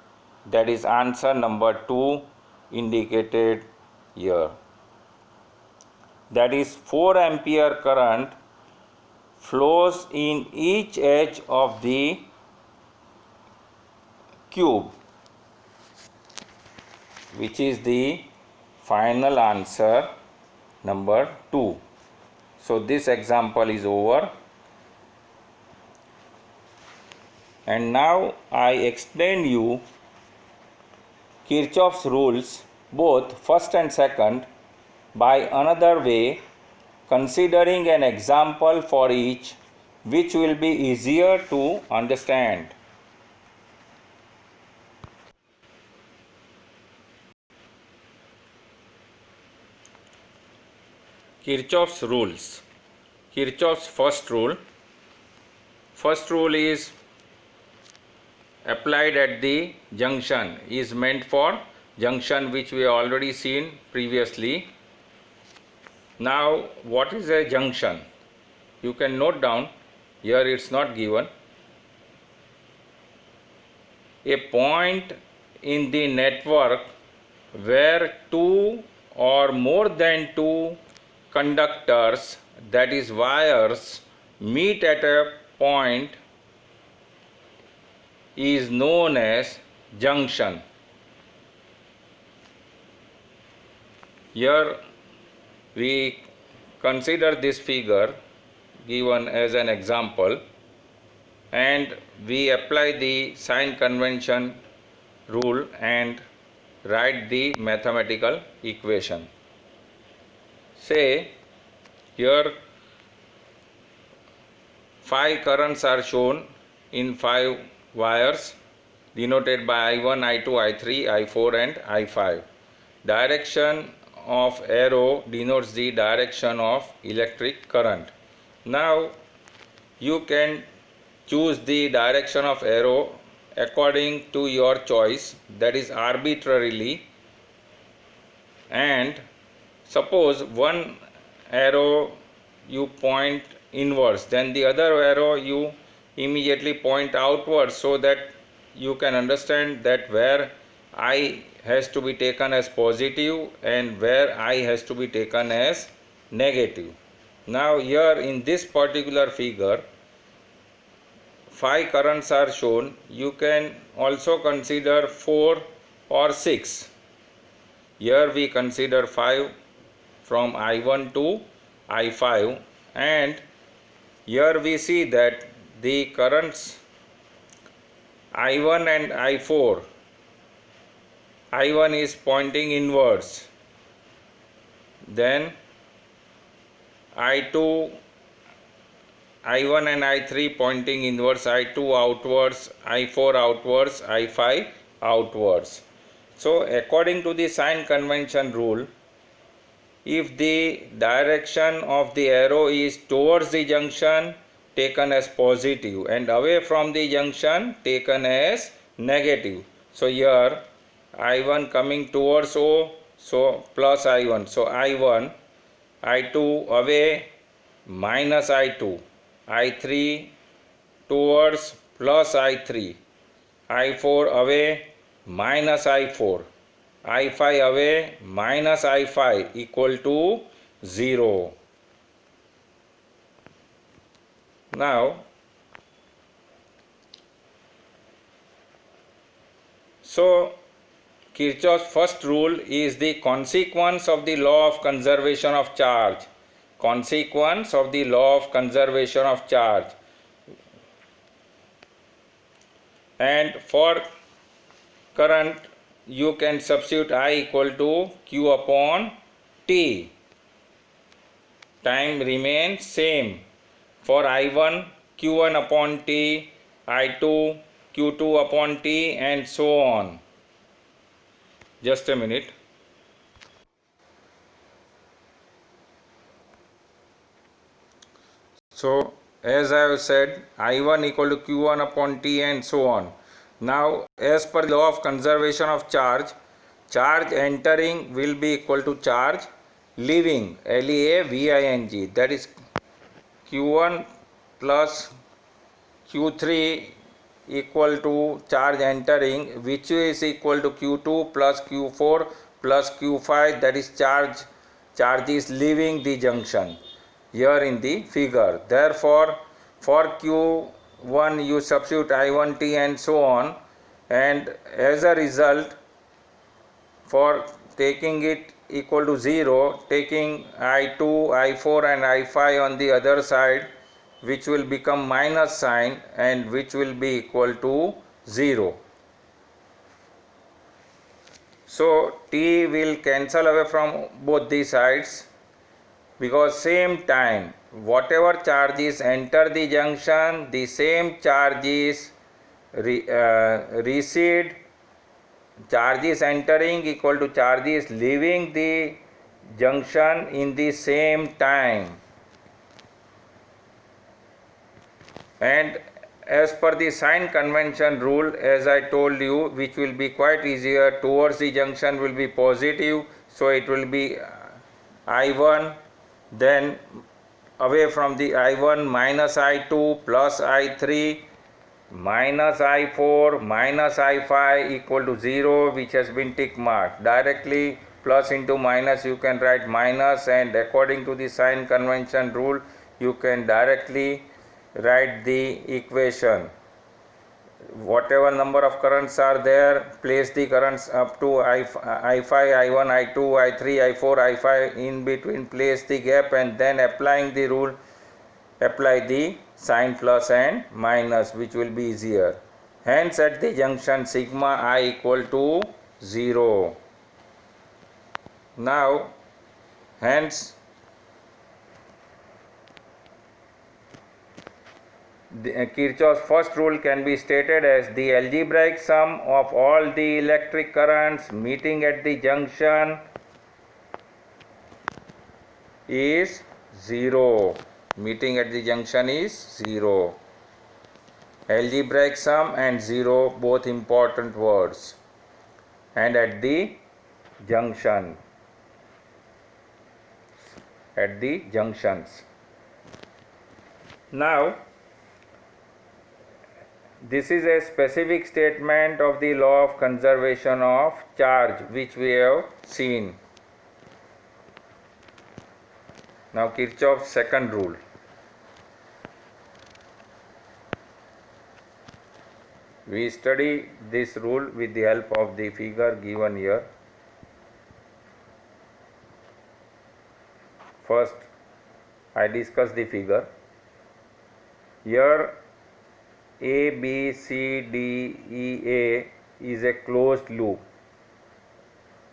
That is answer number 2 indicated here. That is 4 ampere current flows in each edge of the cube, which is the final answer number 2. So this example is over. And now I explain you Kirchhoff's rules, both first and second, by another way, considering an example for each, which will be easier to understand. Kirchhoff's rules. Kirchhoff's first rule. First rule is applied at the junction, is meant for junction which we already seen previously. Now what is a junction? You can note down, here it's not given. A point in the network where two or more than two conductors, that is wires, meet at a point is known as junction. Here we consider this figure given as an example, and we apply the sign convention rule and write the mathematical equation. Say here 5 currents are shown in 5 wires denoted by I1, I2, I3, I4 and I5. Direction of arrow denotes the direction of electric current. Now you can choose the direction of arrow according to your choice, that is arbitrarily, and suppose one arrow you point inwards, then the other arrow you immediately point outwards, so that you can understand that where I has to be taken as positive and where I has to be taken as negative. Now here in this particular figure 5 currents are shown. You can also consider 4 or 6. Here we consider 5 from I1 to I5, and here we see that the currents I1 and I4, I1 is pointing inwards, then I1 and I3 pointing inwards, I2 outwards, I4 outwards, I5 outwards. So according to the sign convention rule, if the direction of the arrow is towards the junction, taken as positive, and away from the junction, taken as negative. So here I1 coming towards O, so plus I1, so I1, I2 away, minus I2, I3 towards, plus I3, I4 away, minus I4, I5 away, minus I5 equal to 0. Now so Kirchhoff's first rule is the consequence of the law of conservation of charge. Consequence of the law of conservation of charge. And for current you can substitute I equal to Q upon T. Time remains same. For I1 Q1 upon T, I2 Q2 upon T, and so on. Just a minute. So as I have said, I1 equal to Q1 upon T and so on. Now as per the law of conservation of charge, charge entering will be equal to charge leaving, LEAVING, that is Q1 plus Q3 equal to charge entering, which is equal to Q2 plus Q4 plus Q5, that is charge is leaving the junction here in the figure. Therefore for Q1 you substitute I1T and so on, and as a result, for taking it equal to 0, taking I2, I4 and I5 on the other side, which will become minus sign and which will be equal to 0. So T will cancel away from both the sides, because same time whatever charges enter the junction, the same charges recede. Charges entering equal to charges leaving the junction in the same time. And as per the sign convention rule, as I told you, which will be quite easier, towards the junction will be positive, so it will be I1, then away from the I1 minus I2 plus I3 minus I4 minus I5 equal to 0, which has been tick marked. Directly plus into minus you can write minus, and according to the sign convention rule you can directly write the equation. Whatever number of currents are there, place the currents up to I5, I1, I2, I3, I4, I5, in between place the gap, and then applying the rule, apply the sign plus and minus, which will be easier. Hence at the junction sigma I equal to 0. Now hence Kirchhoff's first rule can be stated as the algebraic sum of all the electric currents meeting at the junction is 0. Meeting at the junction is 0. Algebraic sum and 0, both important words. And at the junction, at the junctions. Now this is a specific statement of the law of conservation of charge, which we have seen. Now Kirchhoff's second rule. We study this rule with the help of the figure given here. First I discuss the figure. Here A, B, C, D, E, A is a closed loop.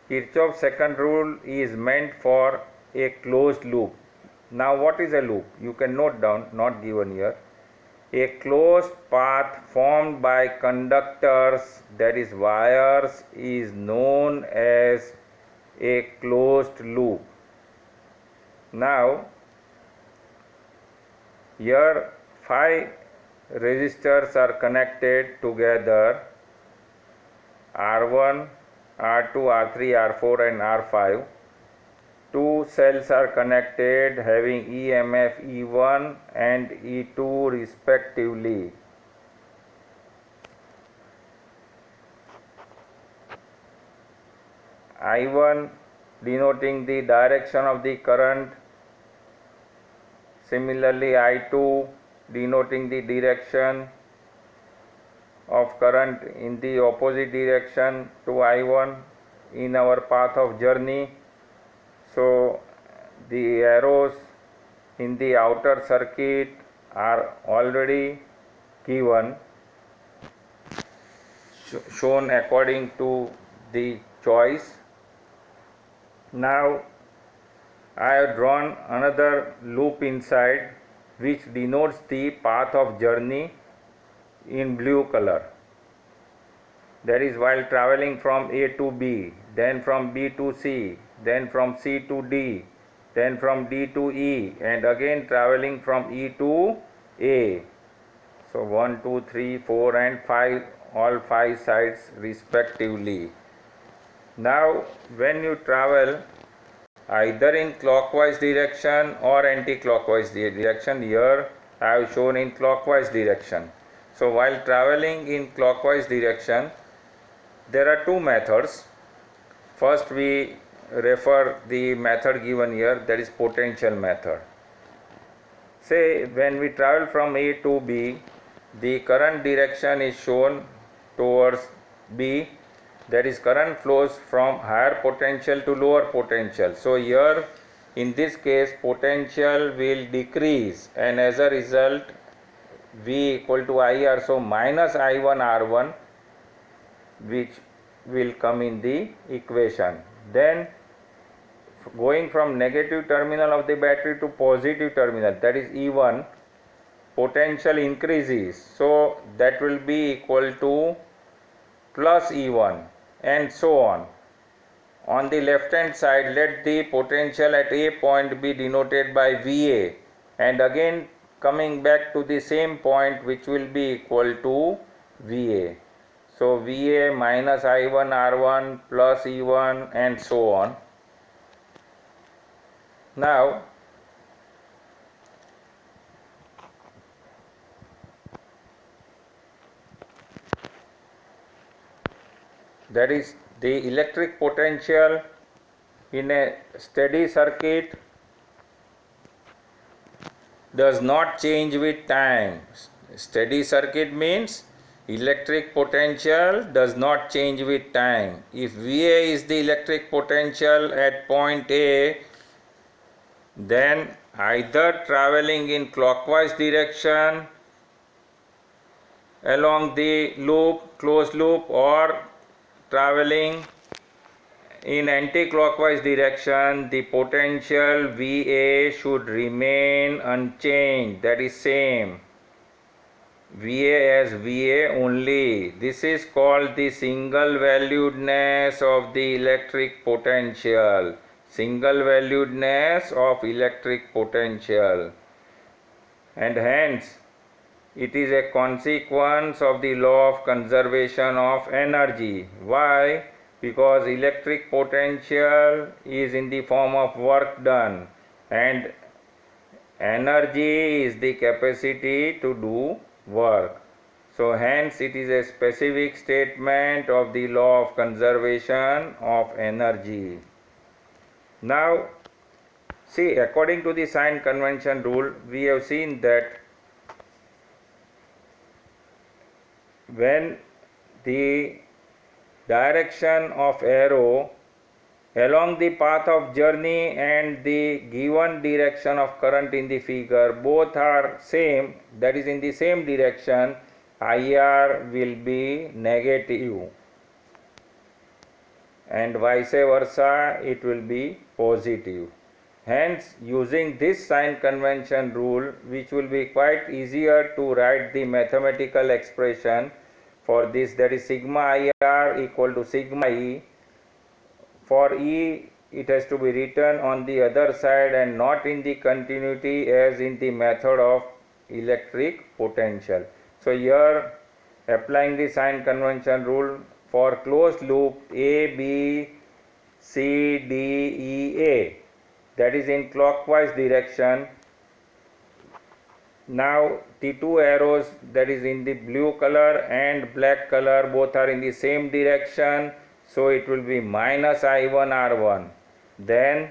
Kirchhoff's second rule is meant for a closed loop. Now what is a loop? You can note down, not given here. A closed path formed by conductors, that is wires, is known as a closed loop. Now here 5 resistors are connected together, R1, R2, R3, R4 and R5. 2 cells are connected having EMF E1 and E2 respectively. I1 denoting the direction of the current, similarly I2 denoting the direction of current in the opposite direction to I1 in our path of journey. So the arrows in the outer circuit are already given, shown according to the choice. Now I have drawn another loop inside, which denotes the path of journey in blue color. that is while traveling from A to B, then from B to C, then from C to D, then from D to E, and again traveling from E to A. So 1, 2, 3, 4 and 5, all 5 sides respectively. Now when you travel either in clockwise direction or anti-clockwise direction, here I have shown in clockwise direction. So while traveling in clockwise direction, there are two methods. First we refer the method given here, that is potential method. Say when we travel from A to B, the current direction is shown towards B, that is current flows from higher potential to lower potential. So here in this case potential will decrease, and as a result V equal to IR, so minus I1 R1, which will come in the equation. Then going from negative terminal of the battery to positive terminal, that is E1, potential increases, so that will be equal to plus E1 and so on. On the left hand side, let the potential at A point be denoted by VA, and again coming back to the same point which will be equal to VA. So VA minus I1 R1 plus E1 and so on. Now that is the electric potential in a steady circuit does not change with time. Steady circuit means electric potential does not change with time. If VA is the electric potential at point A, then either traveling in clockwise direction along the loop, closed loop, or traveling in anti-clockwise direction, the potential VA should remain unchanged, that is same. VA as VA only. This is called the single valuedness of the electric potential. Single valuedness of electric potential. And hence, it is a consequence of the law of conservation of energy. Why? Because electric potential is in the form of work done, and energy is the capacity to do work. So hence it is a specific statement of the law of conservation of energy. Now see, according to the sign convention rule, we have seen that when the direction of arrow along the path of journey and the given direction of current in the figure both are same, that is in the same direction, IR will be negative, and vice versa it will be positive. Hence, using this sign convention rule, which will be quite easier to write the mathematical expression for this, that is sigma IR equal to sigma E. For E, it has to be written on the other side and not in the continuity as in the method of electric potential. So here, applying the sign convention rule for closed loop A, B, C, D, E, A, that is in clockwise direction. Now the two arrows, that is in the blue color and black color, both are in the same direction, so it will be minus I1 R1, then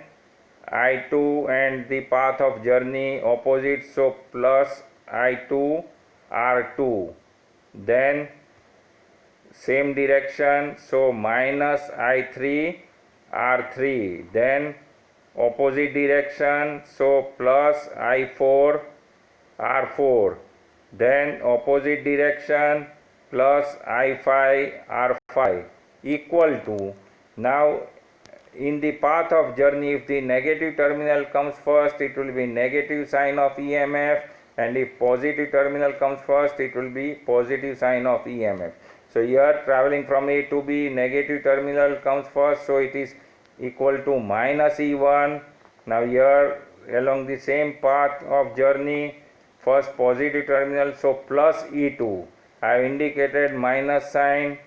I2 and the path of journey opposite, so plus I2 R2, then same direction, so minus I3 R3, then opposite direction, so plus I4 R4, then opposite direction, plus I5 R5, equal to, now in the path of journey, if the negative terminal comes first, it will be negative sign of EMF, and if positive terminal comes first, it will be positive sign of EMF. So here traveling from A to B, negative terminal comes first, so it is equal to minus E1. Now here along the same path of journey, first positive terminal, so plus E2. I have indicated minus sign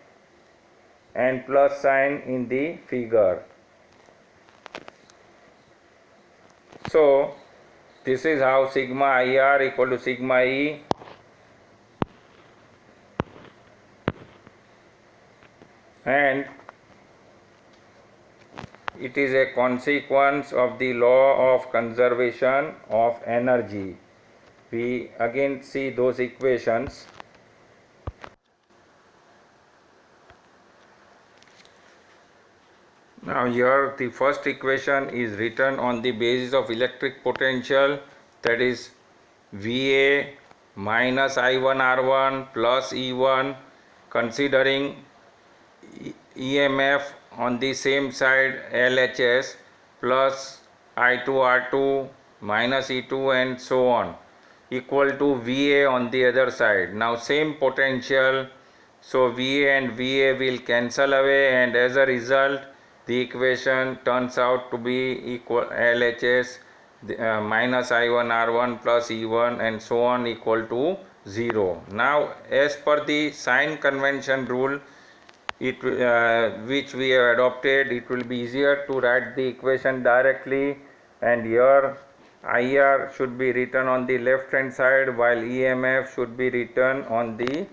and plus sign in the figure. So this is how sigma IR equal to sigma E. And it is a consequence of the law of conservation of energy. We again see those equations. Now here the first equation is written on the basis of electric potential, that is VA minus I1 R1 plus E1, considering EMF on the same side LHS plus I2 R2 minus E2 and so on, equal to VA on the other side. Now same potential, so VA and VA will cancel away, and as a result the equation turns out to be equal LHS minus I1 R1 plus E1 and so on equal to 0. Now as per the sign convention rule, which we have adopted, it will be easier to write the equation directly, and here IR should be written on the left hand side while EMF should be written on the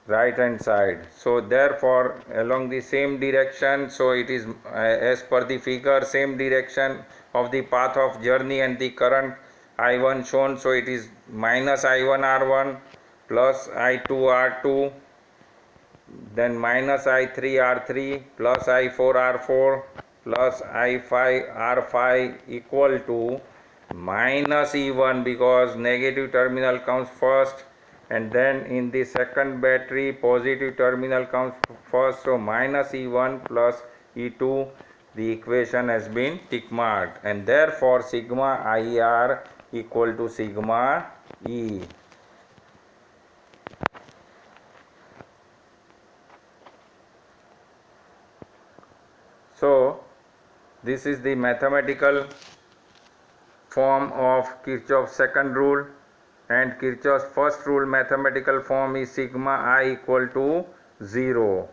right hand side. So therefore along the same direction, so it is as per the figure, same direction of the path of journey and the current I1 shown, so it is minus I1 R1 plus I2 R2, then minus I3 R3 plus I4 R4 plus I5 R5 equal to minus E1, because negative terminal comes first, and then in the second battery positive terminal comes first, so minus E1 plus E2. The equation has been tick marked, and therefore sigma IR equal to sigma E. So this is the mathematical form of Kirchhoff's second rule, and Kirchhoff's first rule mathematical form is sigma I equal to 0.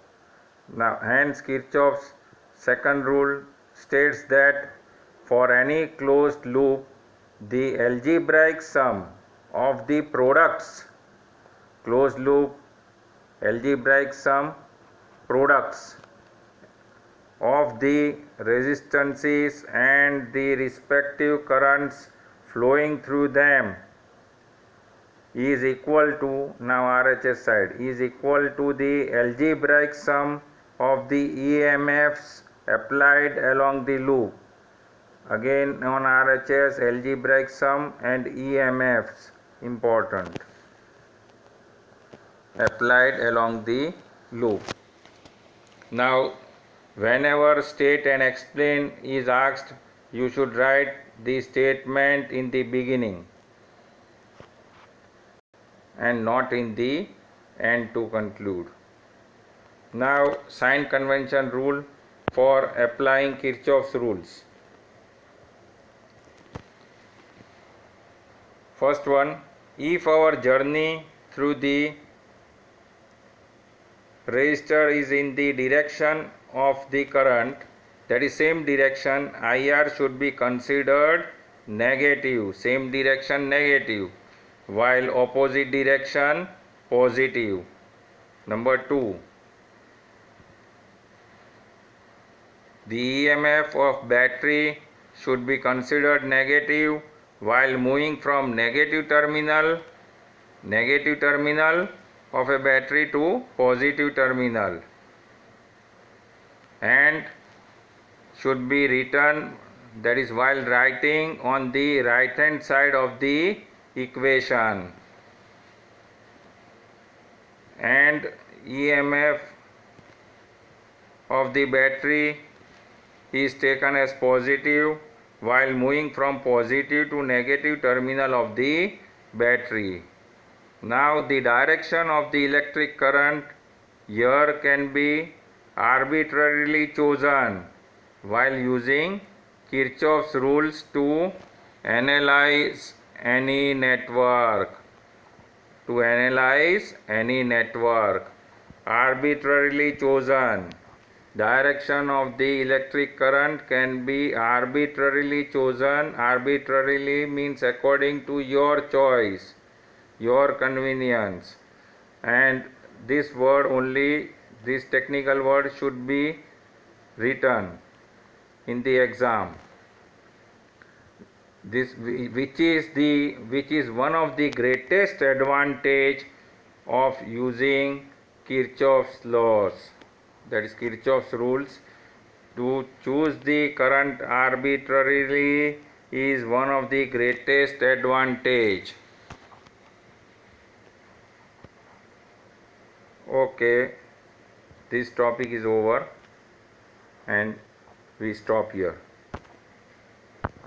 Now hence Kirchhoff's second rule states that for any closed loop, the algebraic sum of the products, closed loop algebraic sum products of the resistances and the respective currents flowing through them is equal to, now RHS side, is equal to the algebraic sum of the EMFs applied along the loop. Again on RHS, algebraic sum and EMFs important applied along the loop. Now whenever state and explain is asked, you should write the statement in the beginning and not in the end to conclude. Now sign convention rule for applying Kirchhoff's rules. First one, if our journey through the resistor is in the direction of the current, that is same direction, IR should be considered negative, same direction negative, while opposite direction positive. Number 2, the EMF of battery should be considered negative while moving from negative terminal of a battery to positive terminal, and should be written, that is while writing, on the right hand side of the equation, and EMF of the battery is taken as positive while moving from positive to negative terminal of the battery. Now the direction of the electric current year can be arbitrarily chosen while using Kirchhoff's rules to analyze any network. To analyze any network, arbitrarily chosen. Direction of the electric current can be arbitrarily chosen. Arbitrarily means according to your choice, your convenience. And this word only, this technical word should be written in the exam. This which is one of the greatest advantage of using Kirchhoff's laws, that is Kirchhoff's rules. To choose the current arbitrarily is one of the greatest advantage. Okay, this topic is over and we stop here.